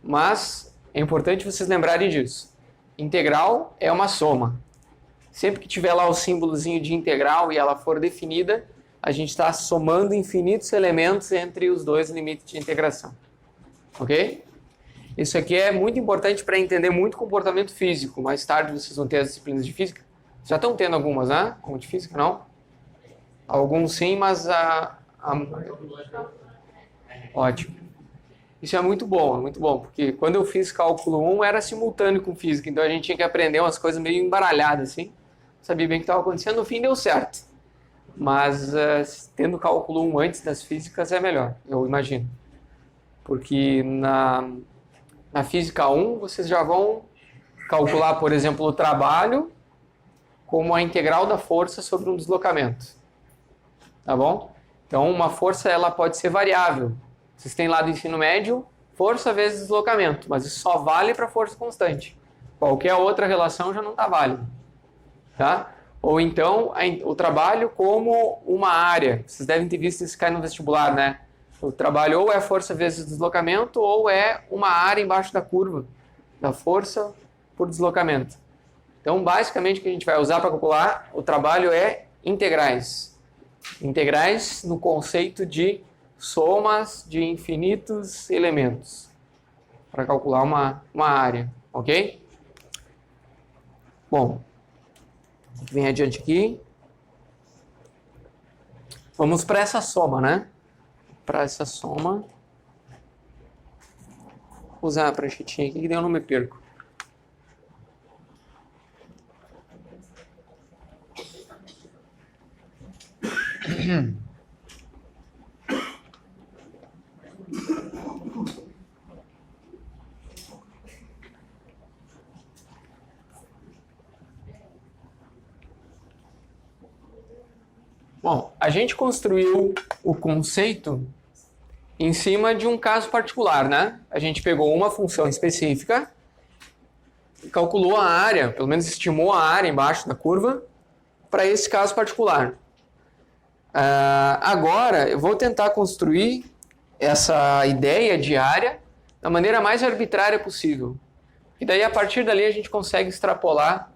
S1: Mas é importante vocês lembrarem disso. Integral é uma soma. Sempre que tiver lá o símbolozinho de integral e ela for definida, a gente está somando infinitos elementos entre os dois limites de integração. Ok? Isso aqui é muito importante para entender muito comportamento físico. Mais tarde vocês vão ter as disciplinas de física. Já estão tendo algumas, né? Como de física, não? Alguns sim, mas Ótimo. Isso é muito bom, porque quando eu fiz cálculo 1 era simultâneo com física, então a gente tinha que aprender umas coisas meio embaralhadas, assim. Sabia bem o que estava acontecendo, no fim deu certo. Mas tendo cálculo 1 antes das físicas é melhor, eu imagino. Porque na física 1 vocês já vão calcular, por exemplo, o trabalho como a integral da força sobre um deslocamento. Tá bom? Então uma força ela pode ser variável. Vocês têm lá do ensino médio, força vezes deslocamento, mas isso só vale para força constante. Qualquer outra relação já não está válida. Tá? Ou então, o trabalho como uma área. Vocês devem ter visto isso cair no vestibular, né? O trabalho ou é força vezes deslocamento, ou é uma área embaixo da curva, da força por deslocamento. Então, basicamente, o que a gente vai usar para calcular o trabalho é integrais. Integrais no conceito de somas de infinitos elementos para calcular uma área, ok? Bom, vem adiante aqui. Vamos para essa soma, né? Para essa soma. Vou usar a pranchetinha aqui que daí eu não me perco. Bom, a gente construiu o conceito em cima de um caso particular, né? A gente pegou uma função específica, calculou a área, pelo menos estimou a área embaixo da curva, para esse caso particular. Agora, eu vou tentar construir essa ideia de área da maneira mais arbitrária possível. E daí, a partir dali, a gente consegue extrapolar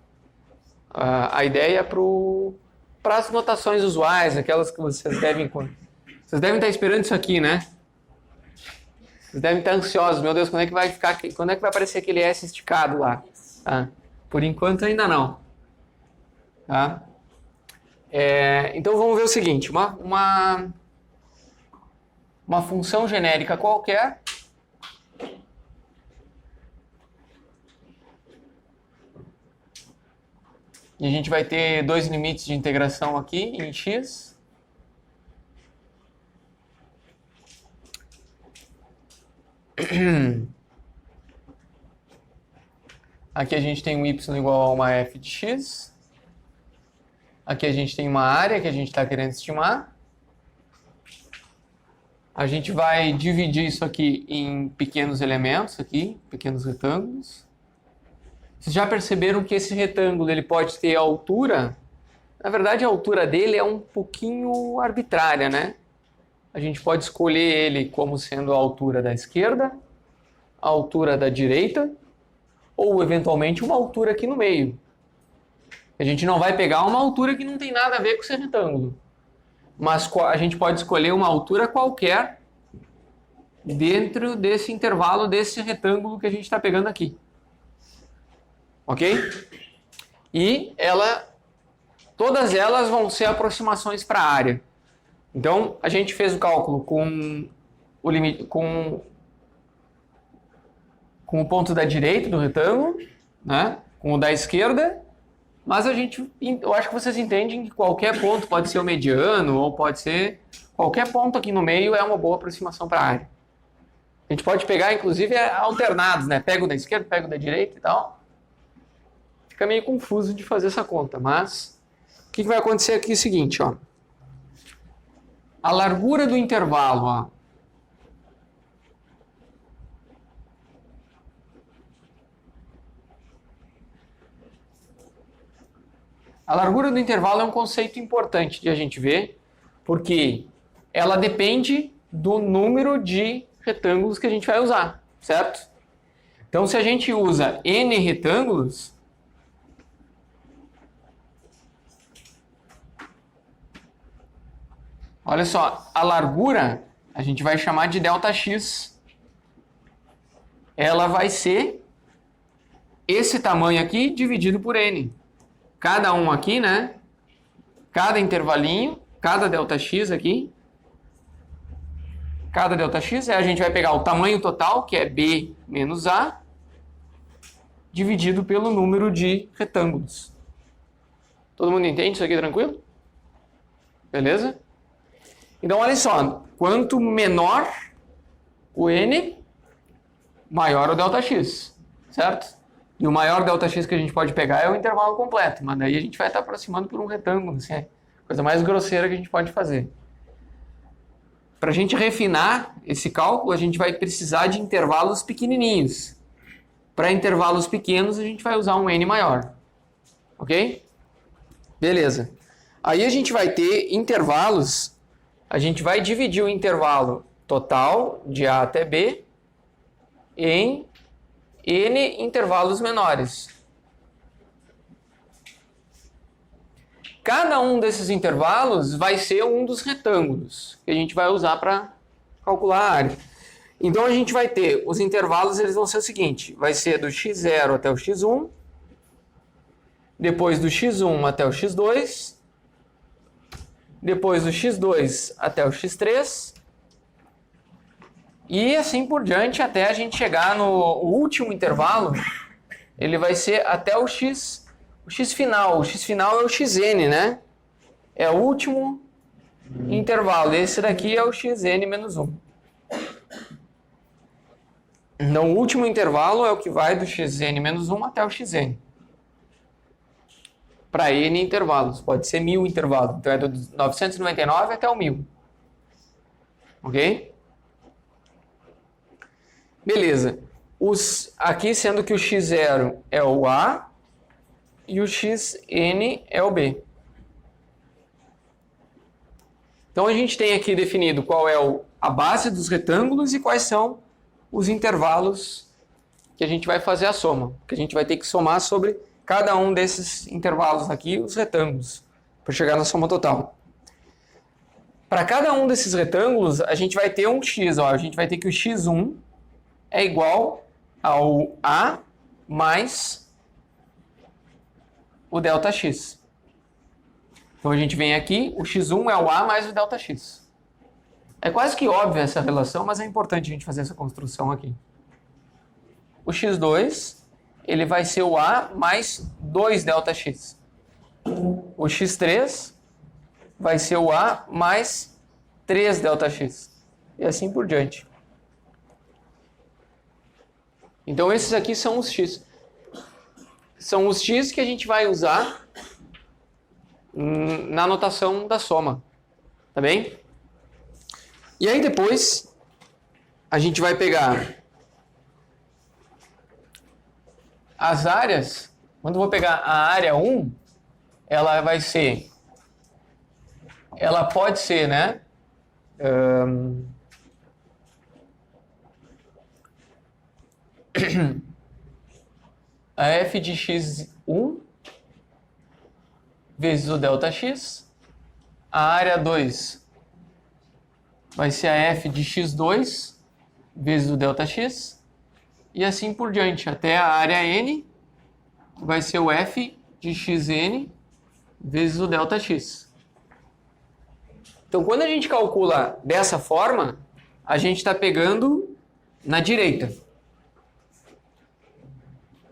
S1: a ideia para as notações usuais, aquelas que vocês devem estar esperando isso aqui, né? Vocês devem estar ansiosos. Meu Deus, quando é que vai aparecer aquele S esticado lá? Tá? Por enquanto, ainda não. Tá? Então, vamos ver o seguinte. Uma função genérica qualquer. E a gente vai ter dois limites de integração aqui em x. Aqui a gente tem um y igual a uma f de x. Aqui a gente tem uma área que a gente está querendo estimar. A gente vai dividir isso aqui em pequenos elementos, aqui, pequenos retângulos. Vocês já perceberam que esse retângulo ele pode ter altura? Na verdade, a altura dele é um pouquinho arbitrária, né? A gente pode escolher ele como sendo a altura da esquerda, a altura da direita, ou eventualmente uma altura aqui no meio. A gente não vai pegar uma altura que não tem nada a ver com esse retângulo. Mas a gente pode escolher uma altura qualquer dentro desse intervalo desse retângulo que a gente está pegando aqui. Ok? E todas elas vão ser aproximações para a área. Então, a gente fez o cálculo com o limite, com o ponto da direita do retângulo, né? Com o da esquerda Mas eu acho que vocês entendem que qualquer ponto pode ser o mediano ou pode ser qualquer ponto aqui no meio é uma boa aproximação para a área. A gente pode pegar, inclusive, alternados, né? Pego da esquerda, pego da direita e tal. Fica meio confuso de fazer essa conta, mas o que vai acontecer aqui é o seguinte, ó. A largura do intervalo, ó. A largura do intervalo é um conceito importante de a gente ver, porque ela depende do número de retângulos que a gente vai usar, certo? Então, se a gente usa n retângulos, olha só, a largura a gente vai chamar de ΔX. Ela vai ser esse tamanho aqui dividido por n. Cada um aqui, né? Cada intervalinho, cada ΔX aqui. Cada ΔX, a gente vai pegar o tamanho total, que é B menos A, dividido pelo número de retângulos. Todo mundo entende isso aqui tranquilo? Beleza? Então, olha só. Quanto menor o n, maior o ΔX, certo? E o maior ΔX que a gente pode pegar é o intervalo completo, mas daí a gente vai estar aproximando por um retângulo, assim, é a coisa mais grosseira que a gente pode fazer. Para a gente refinar esse cálculo, a gente vai precisar de intervalos pequenininhos. Para intervalos pequenos, a gente vai usar um n maior. Ok? Beleza. Aí a gente vai ter intervalos, a gente vai dividir o intervalo total de A até B em n intervalos menores. Cada um desses intervalos vai ser um dos retângulos que a gente vai usar para calcular a área. Então a gente vai ter os intervalos, eles vão ser o seguinte, vai ser do x0 até o x1, depois do x1 até o x2, depois do x2 até o x3, e assim por diante até a gente chegar no último intervalo, ele vai ser até o x final. O x final é o xn, né? É o último intervalo. Esse daqui é o xn menos 1. Então, o último intervalo é o que vai do xn menos 1 até o xn. Para n intervalos. Pode ser 1000 intervalos. Então, é do 999 até o 1000. Ok? Beleza. Aqui sendo que o x0 é o A e o xn é o B. Então a gente tem aqui definido qual é a base dos retângulos e quais são os intervalos que a gente vai fazer a soma. Que a gente vai ter que somar sobre cada um desses intervalos aqui, os retângulos, para chegar na soma total. Para cada um desses retângulos, a gente vai ter um x. Ó, a gente vai ter que o x1 é igual ao A mais o ΔX. Então a gente vem aqui, o x1 é o A mais o ΔX. É quase que óbvia essa relação, mas é importante a gente fazer essa construção aqui. O x2, ele vai ser o A mais 2 ΔX. O x3 vai ser o A mais 3 ΔX. E assim por diante. Então esses aqui são os x. São os x que a gente vai usar na notação da soma. Tá bem? E aí depois a gente vai pegar as áreas. Quando eu vou pegar a área 1, ela vai ser... Ela pode ser, né? A f de x1 vezes o ΔX. A área 2 vai ser a f de x2 vezes o ΔX. E assim por diante, até a área n vai ser o f de xn vezes o ΔX. Então, quando a gente calcula dessa forma, a gente está pegando na direita.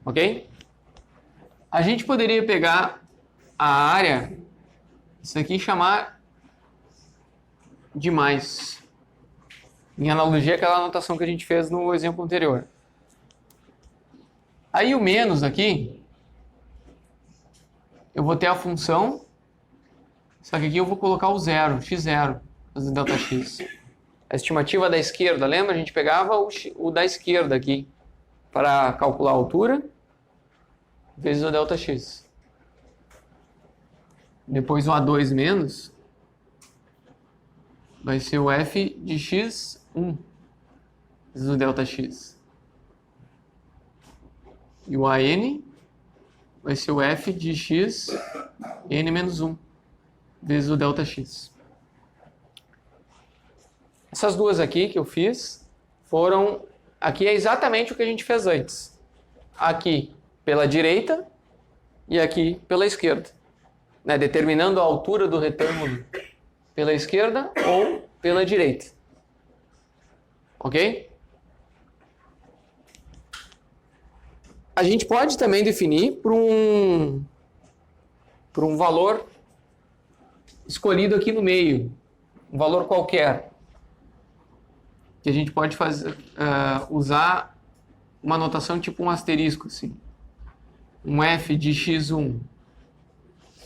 S1: Ok? A gente poderia pegar a área, isso aqui, e chamar de mais. Em analogia àquela anotação que a gente fez no exemplo anterior. Aí o menos aqui, eu vou ter a função, só que aqui eu vou colocar o zero, x0, vezes ΔX. A estimativa da esquerda, lembra? A gente pegava o da esquerda aqui para calcular a altura, vezes o ΔX. Depois o A2 menos vai ser o f de x1, vezes o ΔX. E o AN vai ser o f de x n menos 1, vezes o ΔX. Essas duas aqui que eu fiz foram... Aqui é exatamente o que a gente fez antes. Aqui pela direita e aqui pela esquerda. Né? Determinando a altura do retângulo pela esquerda ou pela direita. Ok? A gente pode também definir por um valor escolhido aqui no meio. Um valor qualquer. Que a gente pode fazer, usar uma notação tipo um asterisco, assim. Um f de x1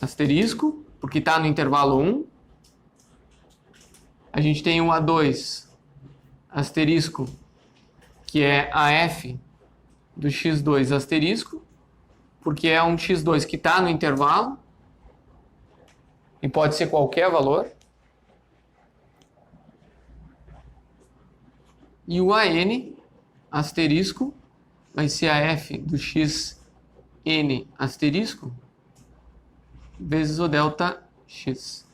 S1: asterisco, porque está no intervalo 1. A gente tem um A2 asterisco, que é a f do x2 asterisco, porque é um x2 que está no intervalo, e pode ser qualquer valor. E o AN asterisco vai ser a f do xn asterisco vezes o ΔX.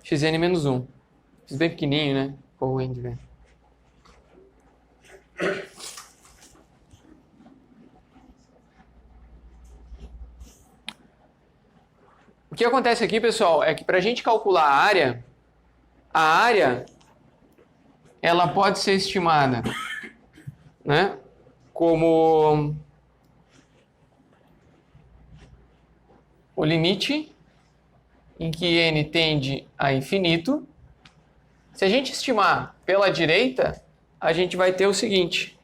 S1: xn menos 1. Fiz bem pequenininho, né? Ficou ruim de ver. O que acontece aqui, pessoal, é que para a gente calcular a área ela pode ser estimada, né, como o limite em que n tende a infinito. Se a gente estimar pela direita, a gente vai ter o seguinte.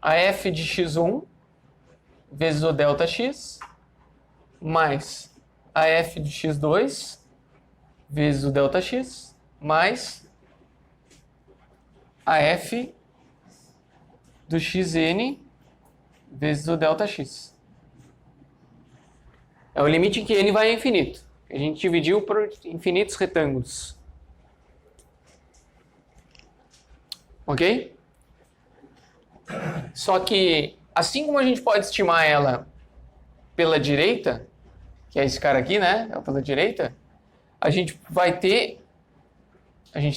S1: A f de x1 vezes o ΔX, mais a f de x2 vezes o ΔX, mais a f do xn vezes o ΔX. É o limite em que n vai a infinito. A gente dividiu por infinitos retângulos. Ok? Só que, assim como a gente pode estimar ela pela direita, que é esse cara aqui, né? É pela direita, a gente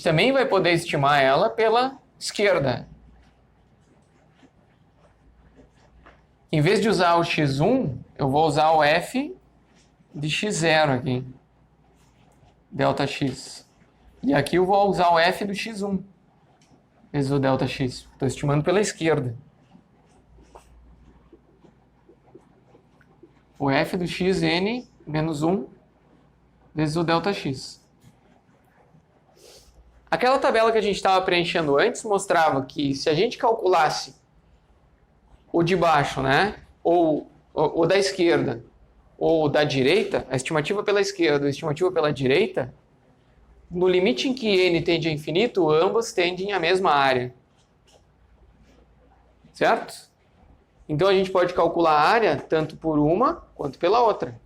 S1: também vai poder estimar ela pela esquerda. Em vez de usar o x1, eu vou usar o f de x0 aqui, ΔX. E aqui eu vou usar o f do x1, vezes o ΔX. Estou estimando pela esquerda. O f do xn menos 1 vezes o ΔX. Aquela tabela que a gente estava preenchendo antes mostrava que se a gente calculasse o de baixo, né, ou o da esquerda, ou da direita, a estimativa pela esquerda e a estimativa pela direita, no limite em que n tende a infinito, ambas tendem à mesma área. Certo? Então a gente pode calcular a área tanto por uma quanto pela outra.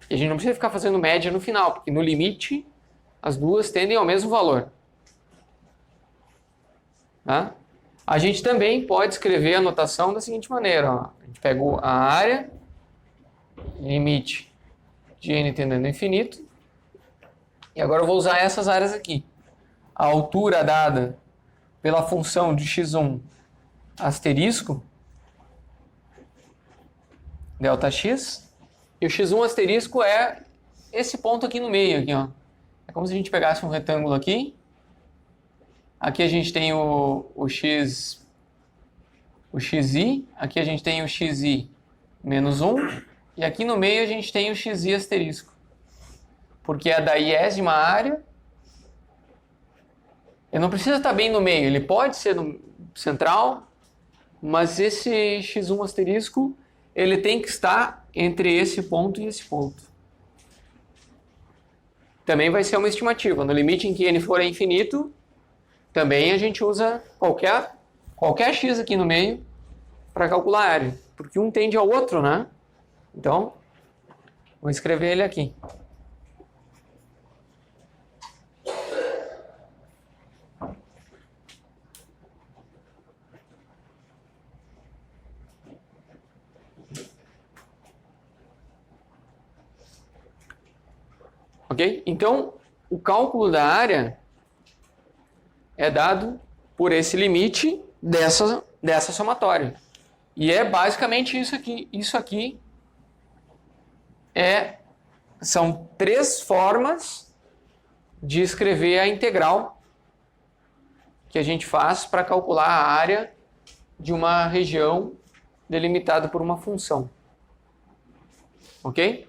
S1: E a gente não precisa ficar fazendo média no final, porque no limite as duas tendem ao mesmo valor. Tá? A gente também pode escrever a notação da seguinte maneira. Ó. A gente pega a área, limite de n tendendo ao infinito, e agora eu vou usar essas áreas aqui. A altura dada pela função de x1 asterisco, ΔX, e o x1 asterisco é esse ponto aqui no meio, aqui, ó, É como se a gente pegasse um retângulo aqui. Aqui a gente tem o xi, aqui a gente tem o xi menos 1, e aqui no meio a gente tem o xi asterisco. Porque é da iésima área. Ele não precisa estar bem no meio, ele pode ser no central, mas esse x1 asterisco, ele tem que estar entre esse ponto e esse ponto. Também vai ser uma estimativa. No limite em que n for infinito, também a gente usa qualquer x aqui no meio para calcular a área, porque um tende ao outro, né? Então, vou escrever ele aqui. Ok? Então, o cálculo da área é dado por esse limite dessa somatória. E é basicamente isso aqui. Isso aqui são 3 formas de escrever a integral que a gente faz para calcular a área de uma região delimitada por uma função. Ok?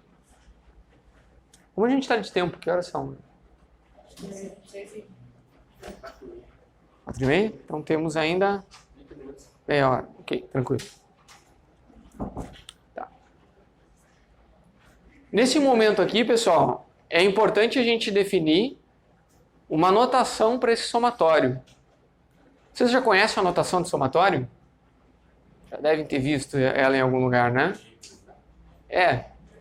S1: Como a gente está de tempo? Que horas são? 4h30? Então temos ainda meia hora. Ok, tranquilo. Tá. Nesse momento aqui, pessoal, é importante a gente definir uma notação para esse somatório. Vocês já conhecem a notação de somatório? Já devem ter visto ela em algum lugar, né?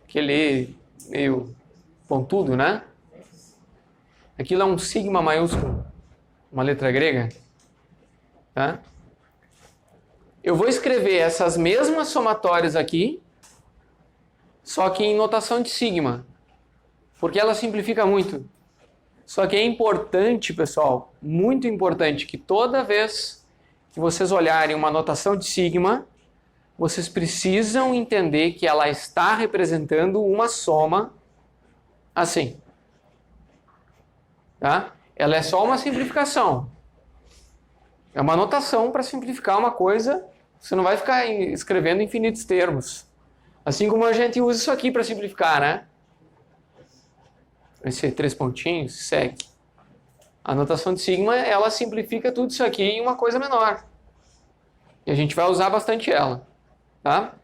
S1: Aquele meio pontudo, né? Aquilo é um sigma maiúsculo, uma letra grega. Tá? Eu vou escrever essas mesmas somatórias aqui, só que em notação de sigma, porque ela simplifica muito. Só que é importante, pessoal, muito importante, que toda vez que vocês olharem uma notação de sigma, vocês precisam entender que ela está representando uma soma assim. Tá? Ela é só uma simplificação. É uma notação para simplificar uma coisa. Você não vai ficar escrevendo infinitos termos. Assim como a gente usa isso aqui para simplificar, né? Esse 3 pontinhos, segue. A notação de sigma, ela simplifica tudo isso aqui em uma coisa menor. E a gente vai usar bastante ela. Tá?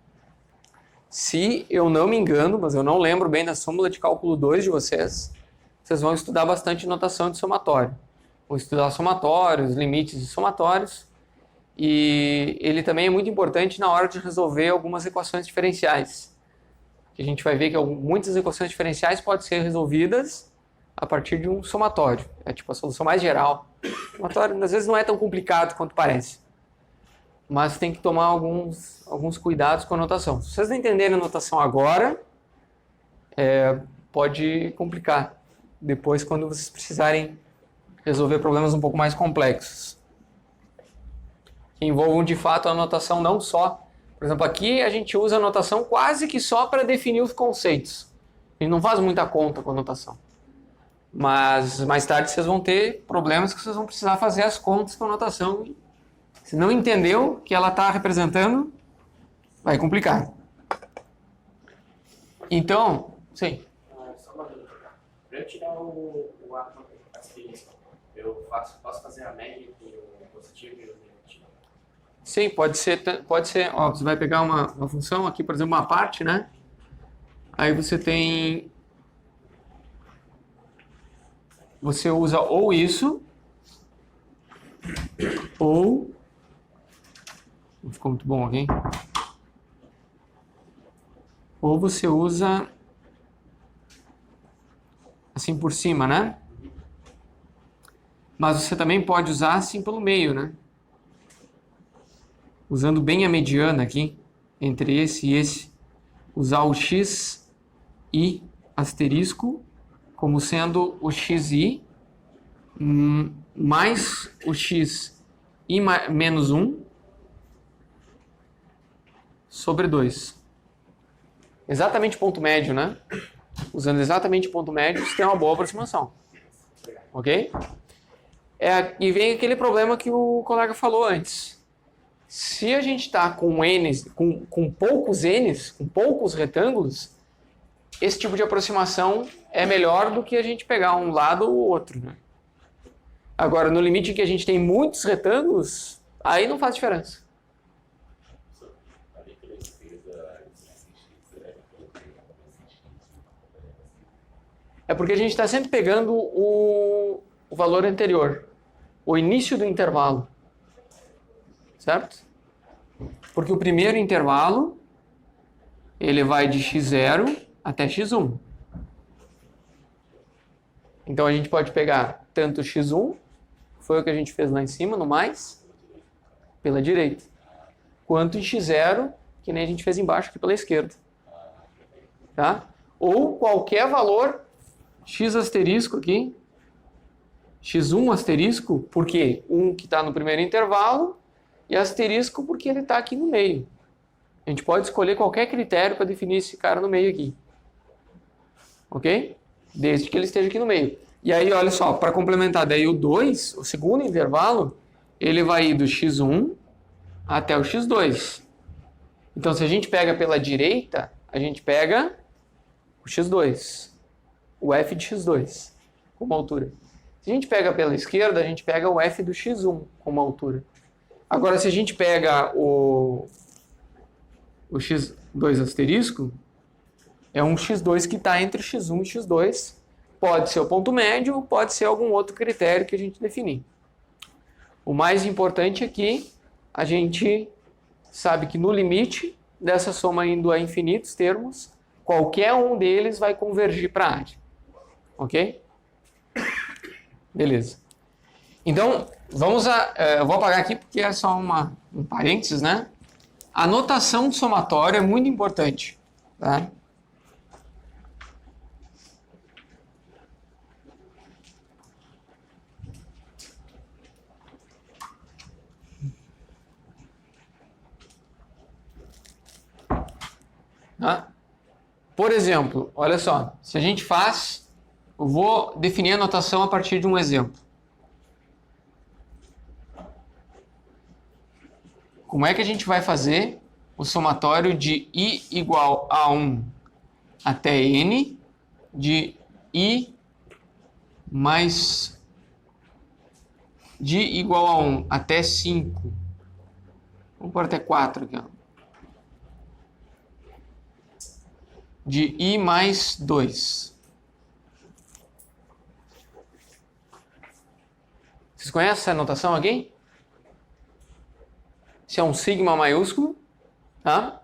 S1: Se eu não me engano, mas eu não lembro bem da súmula de cálculo 2 de vocês, vocês vão estudar bastante notação de somatório. Vão estudar somatórios, limites de somatórios. E ele também é muito importante na hora de resolver algumas equações diferenciais. Que a gente vai ver que muitas equações diferenciais podem ser resolvidas a partir de um somatório. É tipo a solução mais geral. O somatório, às vezes, não é tão complicado quanto parece. Mas tem que tomar alguns cuidados com a notação. Se vocês não entenderem a notação agora, pode complicar depois quando vocês precisarem resolver problemas um pouco mais complexos. Que envolvam de fato a notação não só. Por exemplo, aqui a gente usa a notação quase que só para definir os conceitos. A gente não faz muita conta com a notação. Mas mais tarde vocês vão ter problemas que vocês vão precisar fazer as contas com a notação. Se não entendeu o que ela está representando, vai complicar. Então, sim.
S4: Só uma dúvida. Para eu tirar o asterisco, eu posso fazer a média entre o positivo e o negativo?
S1: Sim, pode ser. Ó, você vai pegar uma função aqui, por exemplo, uma parte, né? Aí você tem. Você usa ou isso, ou. Não ficou muito bom aqui. Ou você usa assim por cima, né? Mas você também pode usar assim pelo meio, né? Usando bem a mediana aqui, entre esse e esse. Usar o x i asterisco como sendo o xi mais o x i menos 1 sobre 2. Exatamente ponto médio, né? Usando exatamente ponto médio, você tem uma boa aproximação. ok? E vem aquele problema que o colega falou antes. Se a gente está com n's, com poucos n's, com poucos retângulos, esse tipo de aproximação é melhor do que a gente pegar um lado ou outro, né? Agora, no limite em que a gente tem muitos retângulos, aí não faz diferença. É porque a gente está sempre pegando o valor anterior, o início do intervalo, certo? Porque o primeiro intervalo, ele vai de x0 até x1. Então a gente pode pegar tanto x1, foi o que a gente fez lá em cima, no mais, pela direita, quanto x0, que nem a gente fez embaixo aqui pela esquerda. Tá? Ou qualquer valor x asterisco aqui, x1 asterisco, porque um que está no primeiro intervalo, e asterisco porque ele está aqui no meio. A gente pode escolher qualquer critério para definir esse cara no meio aqui. Ok? Desde que ele esteja aqui no meio. E aí, olha só, para complementar, daí o 2, o segundo intervalo, ele vai ir do x1 até o x2. Então, se a gente pega pela direita, a gente pega o x2, o f de x2, como altura. Se a gente pega pela esquerda, a gente pega o f do x1 como altura. Agora, se a gente pega o x2 asterisco, é um x2 que está entre x1 e x2. Pode ser o ponto médio, pode ser algum outro critério que a gente definir. O mais importante é que a gente sabe que no limite dessa soma indo a infinitos termos, qualquer um deles vai convergir para a área. Ok? Beleza. Então, eu vou apagar aqui porque é só um parênteses, né? A notação de somatório é muito importante, tá? Por exemplo, olha só, se a gente faz, eu vou definir a notação a partir de um exemplo. Como é que a gente vai fazer o somatório de i igual a 1 até n, de i mais de igual a 1 até 5, vamos pôr até 4 aqui, ó. De i mais 2. Vocês conhecem essa notação aqui? Isso é um sigma maiúsculo, tá?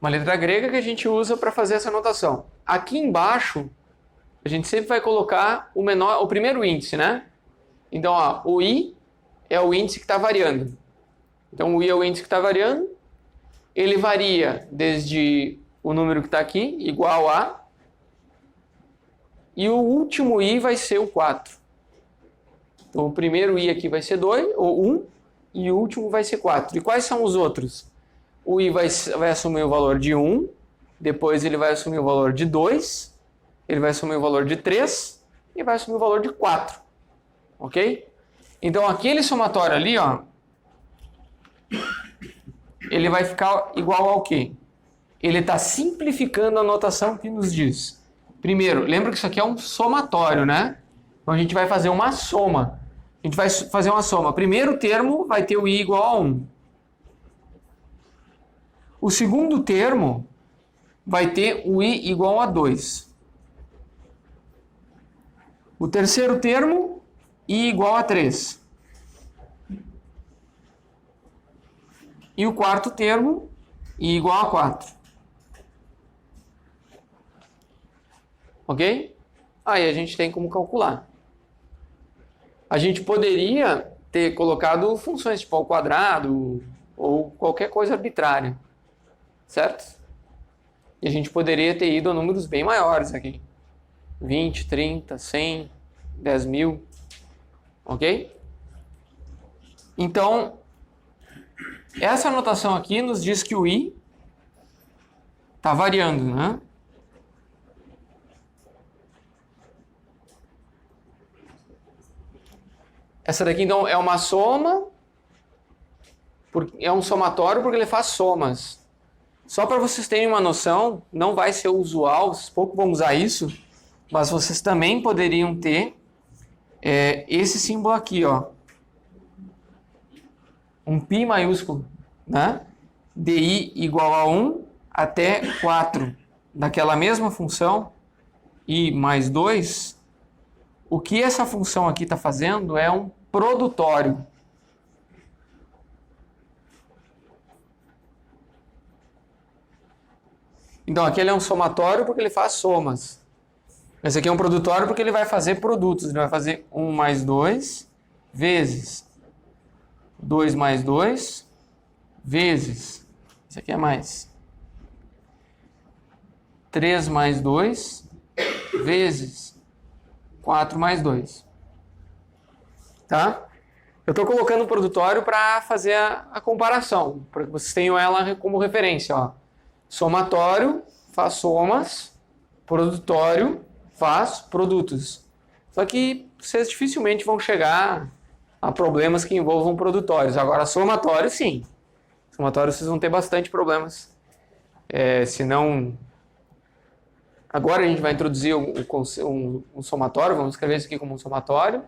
S1: Uma letra grega que a gente usa para fazer essa notação. Aqui embaixo, a gente sempre vai colocar o primeiro índice, né? Então, ó, o i é o índice que está variando. Então, o i é o índice que está variando. Ele varia desde o número que está aqui, igual a, e o último i vai ser o 4. Então, o primeiro i aqui vai ser 2, ou 1, e o último vai ser 4. E quais são os outros? O i vai assumir o valor de 1, depois ele vai assumir o valor de 2, ele vai assumir o valor de 3 e vai assumir o valor de 4. Ok? Então, aquele somatório ali, ó, ele vai ficar igual ao quê? Ele está simplificando a notação que nos diz. Primeiro, lembra que isso aqui é um somatório, né? Então, a gente vai fazer uma soma. A gente vai fazer uma soma. Primeiro termo vai ter o i igual a 1. O segundo termo vai ter o i igual a 2. O terceiro termo, i igual a 3. E o quarto termo, i igual a 4. Ok? Aí a gente tem como calcular. A gente poderia ter colocado funções tipo ao quadrado ou qualquer coisa arbitrária. Certo? E a gente poderia ter ido a números bem maiores aqui. 20, 30, 100, 10 mil. Ok? Então, essa anotação aqui nos diz que o I está variando, né? Essa daqui, então, é uma soma, é um somatório porque ele faz somas. Só para vocês terem uma noção, não vai ser usual, pouco vão usar isso, mas vocês também poderiam ter esse símbolo aqui, ó. Um π maiúsculo, né? DI igual a 1 até 4 daquela mesma função, I mais 2, o que essa função aqui está fazendo é um produtório. Então, aqui ele é um somatório porque ele faz somas. Esse aqui é um produtório porque ele vai fazer produtos. Ele vai fazer 1 mais 2 vezes 2 mais 2 vezes, isso aqui é mais 3 mais 2 vezes 4 mais 2. Tá? Eu estou colocando o produtório para fazer a comparação, para que vocês tenham ela como referência. Ó. Somatório faz somas, produtório faz produtos. Só que vocês dificilmente vão chegar a problemas que envolvam produtórios. Agora, somatório, sim. Somatório vocês vão ter bastante problemas. Se não... Agora a gente vai introduzir um somatório, vamos escrever isso aqui como um somatório,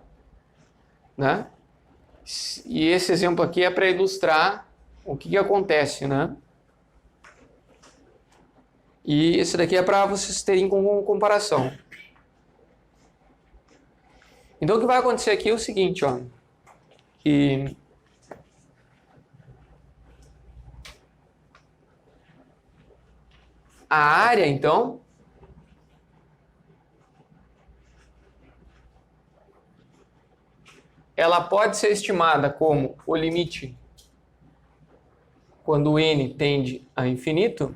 S1: né? E esse exemplo aqui é para ilustrar o que acontece, né? E esse daqui é para vocês terem como comparação. Então o que vai acontecer aqui é o seguinte, ó. Que a área, então, ela pode ser estimada como o limite quando n tende a infinito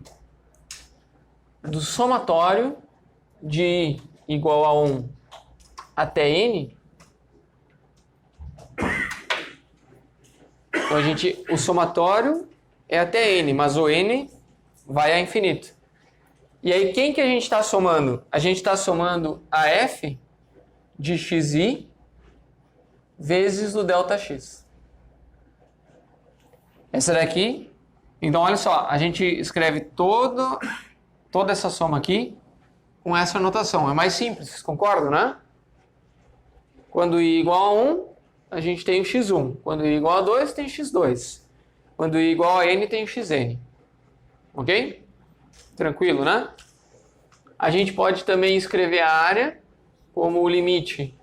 S1: do somatório de i igual a 1 até n. Então o somatório é até n, mas o n vai a infinito. E aí quem que a gente está somando? A gente está somando a f de xi vezes o ΔX. Essa daqui, então olha só, a gente escreve toda essa soma aqui com essa notação. É mais simples, vocês concordam, né? Quando i igual a 1, a gente tem o x1. Quando i igual a 2, tem o x2. Quando i igual a n, tem o xn. Ok? Tranquilo, né? A gente pode também escrever a área como o limite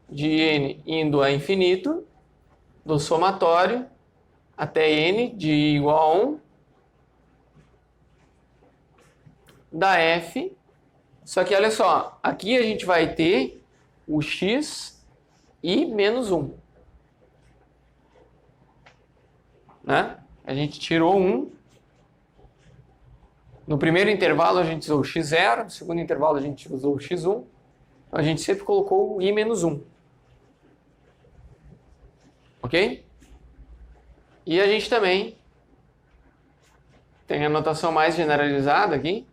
S1: de n indo a infinito do somatório até n de i igual a 1 da f. Só que olha só, aqui a gente vai ter o x e menos 1. Né? A gente tirou 1. No primeiro intervalo a gente usou o x0, no segundo intervalo a gente usou o x1. A gente sempre colocou o i menos 1. Ok? E a gente também tem a notação mais generalizada aqui.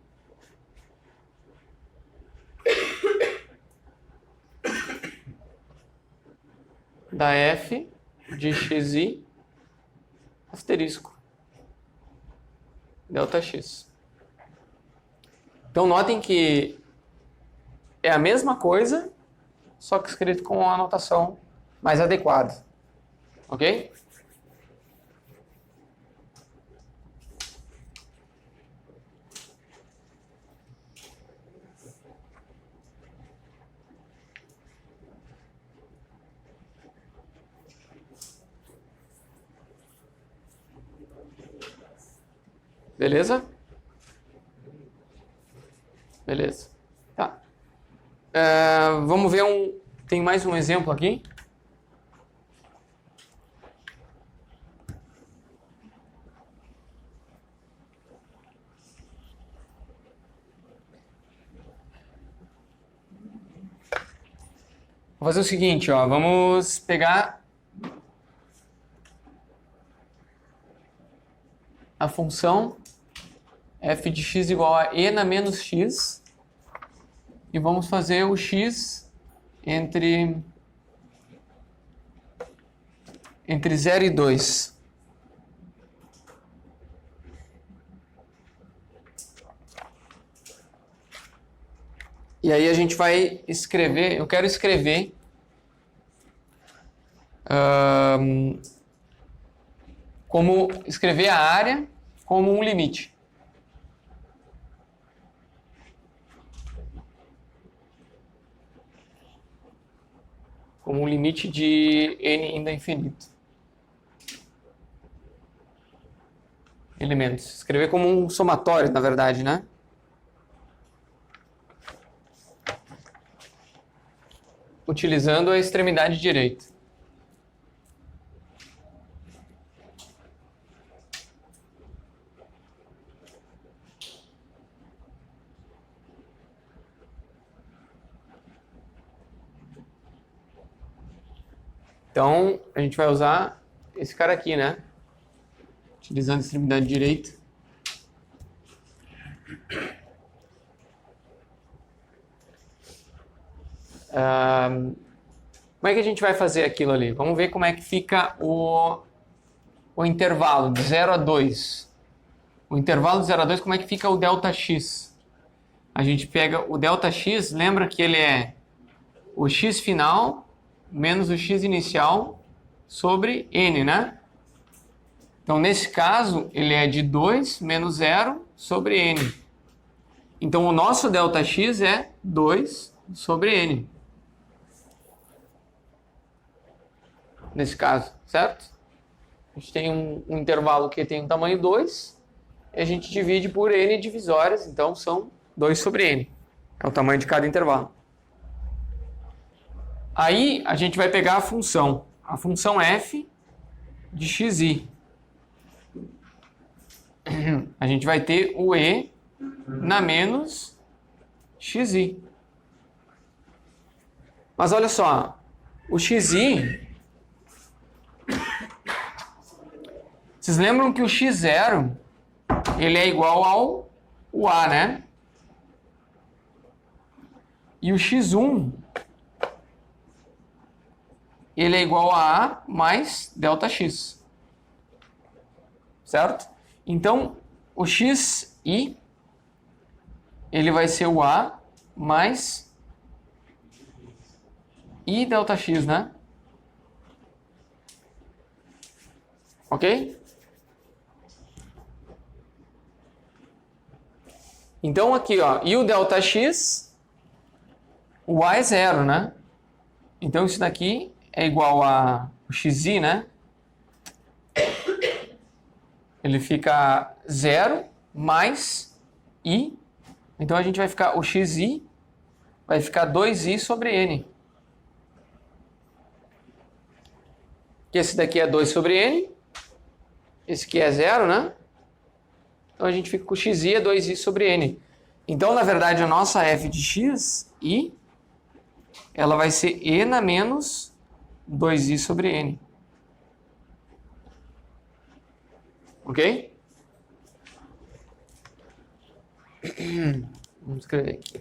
S1: Da f de xi asterisco ΔX. Então notem que é a mesma coisa, só que escrito com uma anotação mais adequada. Ok? Beleza? Beleza. Tá. Vamos ver tem mais um exemplo aqui. Vou fazer o seguinte, ó, vamos pegar a função f de x igual a e na menos x e vamos fazer o x entre 0 e 2. E aí a gente vai escrever, eu quero escrever como escrever a área como um limite. Como um limite de n indo a infinito. Elementos. Escrever como um somatório, na verdade, né? Utilizando a extremidade direita. Então, a gente vai usar esse cara aqui, né? Utilizando a extremidade direita. Como é que a gente vai fazer aquilo ali? Vamos ver como é que fica o intervalo de 0 a 2. O intervalo de 0 a 2, como é que fica o ΔX? A gente pega o ΔX, lembra que ele é o x final menos o x inicial sobre n, né? Então, nesse caso, ele é de 2 menos 0 sobre n. Então, o nosso ΔX é 2 sobre n. Nesse caso, certo? A gente tem um intervalo que tem um tamanho 2, e a gente divide por n divisórias, então são 2 sobre n. É o tamanho de cada intervalo. Aí a gente vai pegar a função f de xi. A gente vai ter o e na menos xi. Mas olha só, o xi... Vocês lembram que o x0 ele é igual ao a, né? E o x1 ele é igual a A mais ΔX. Certo? Então, o xi ele vai ser o A mais I ΔX, né? Ok? Então, aqui, ó, e o ΔX, o A é 0, né? Então, isso daqui é igual a o xi, né? Ele fica 0 mais i. Então, a gente vai ficar, o xi vai ficar 2i sobre n. Que esse daqui é 2 sobre n. Esse aqui é 0, né? Então, a gente fica com o xi é 2i sobre n. Então, na verdade, a nossa f de x, i, ela vai ser e na menos 2i sobre n. Ok? Vamos escrever aqui.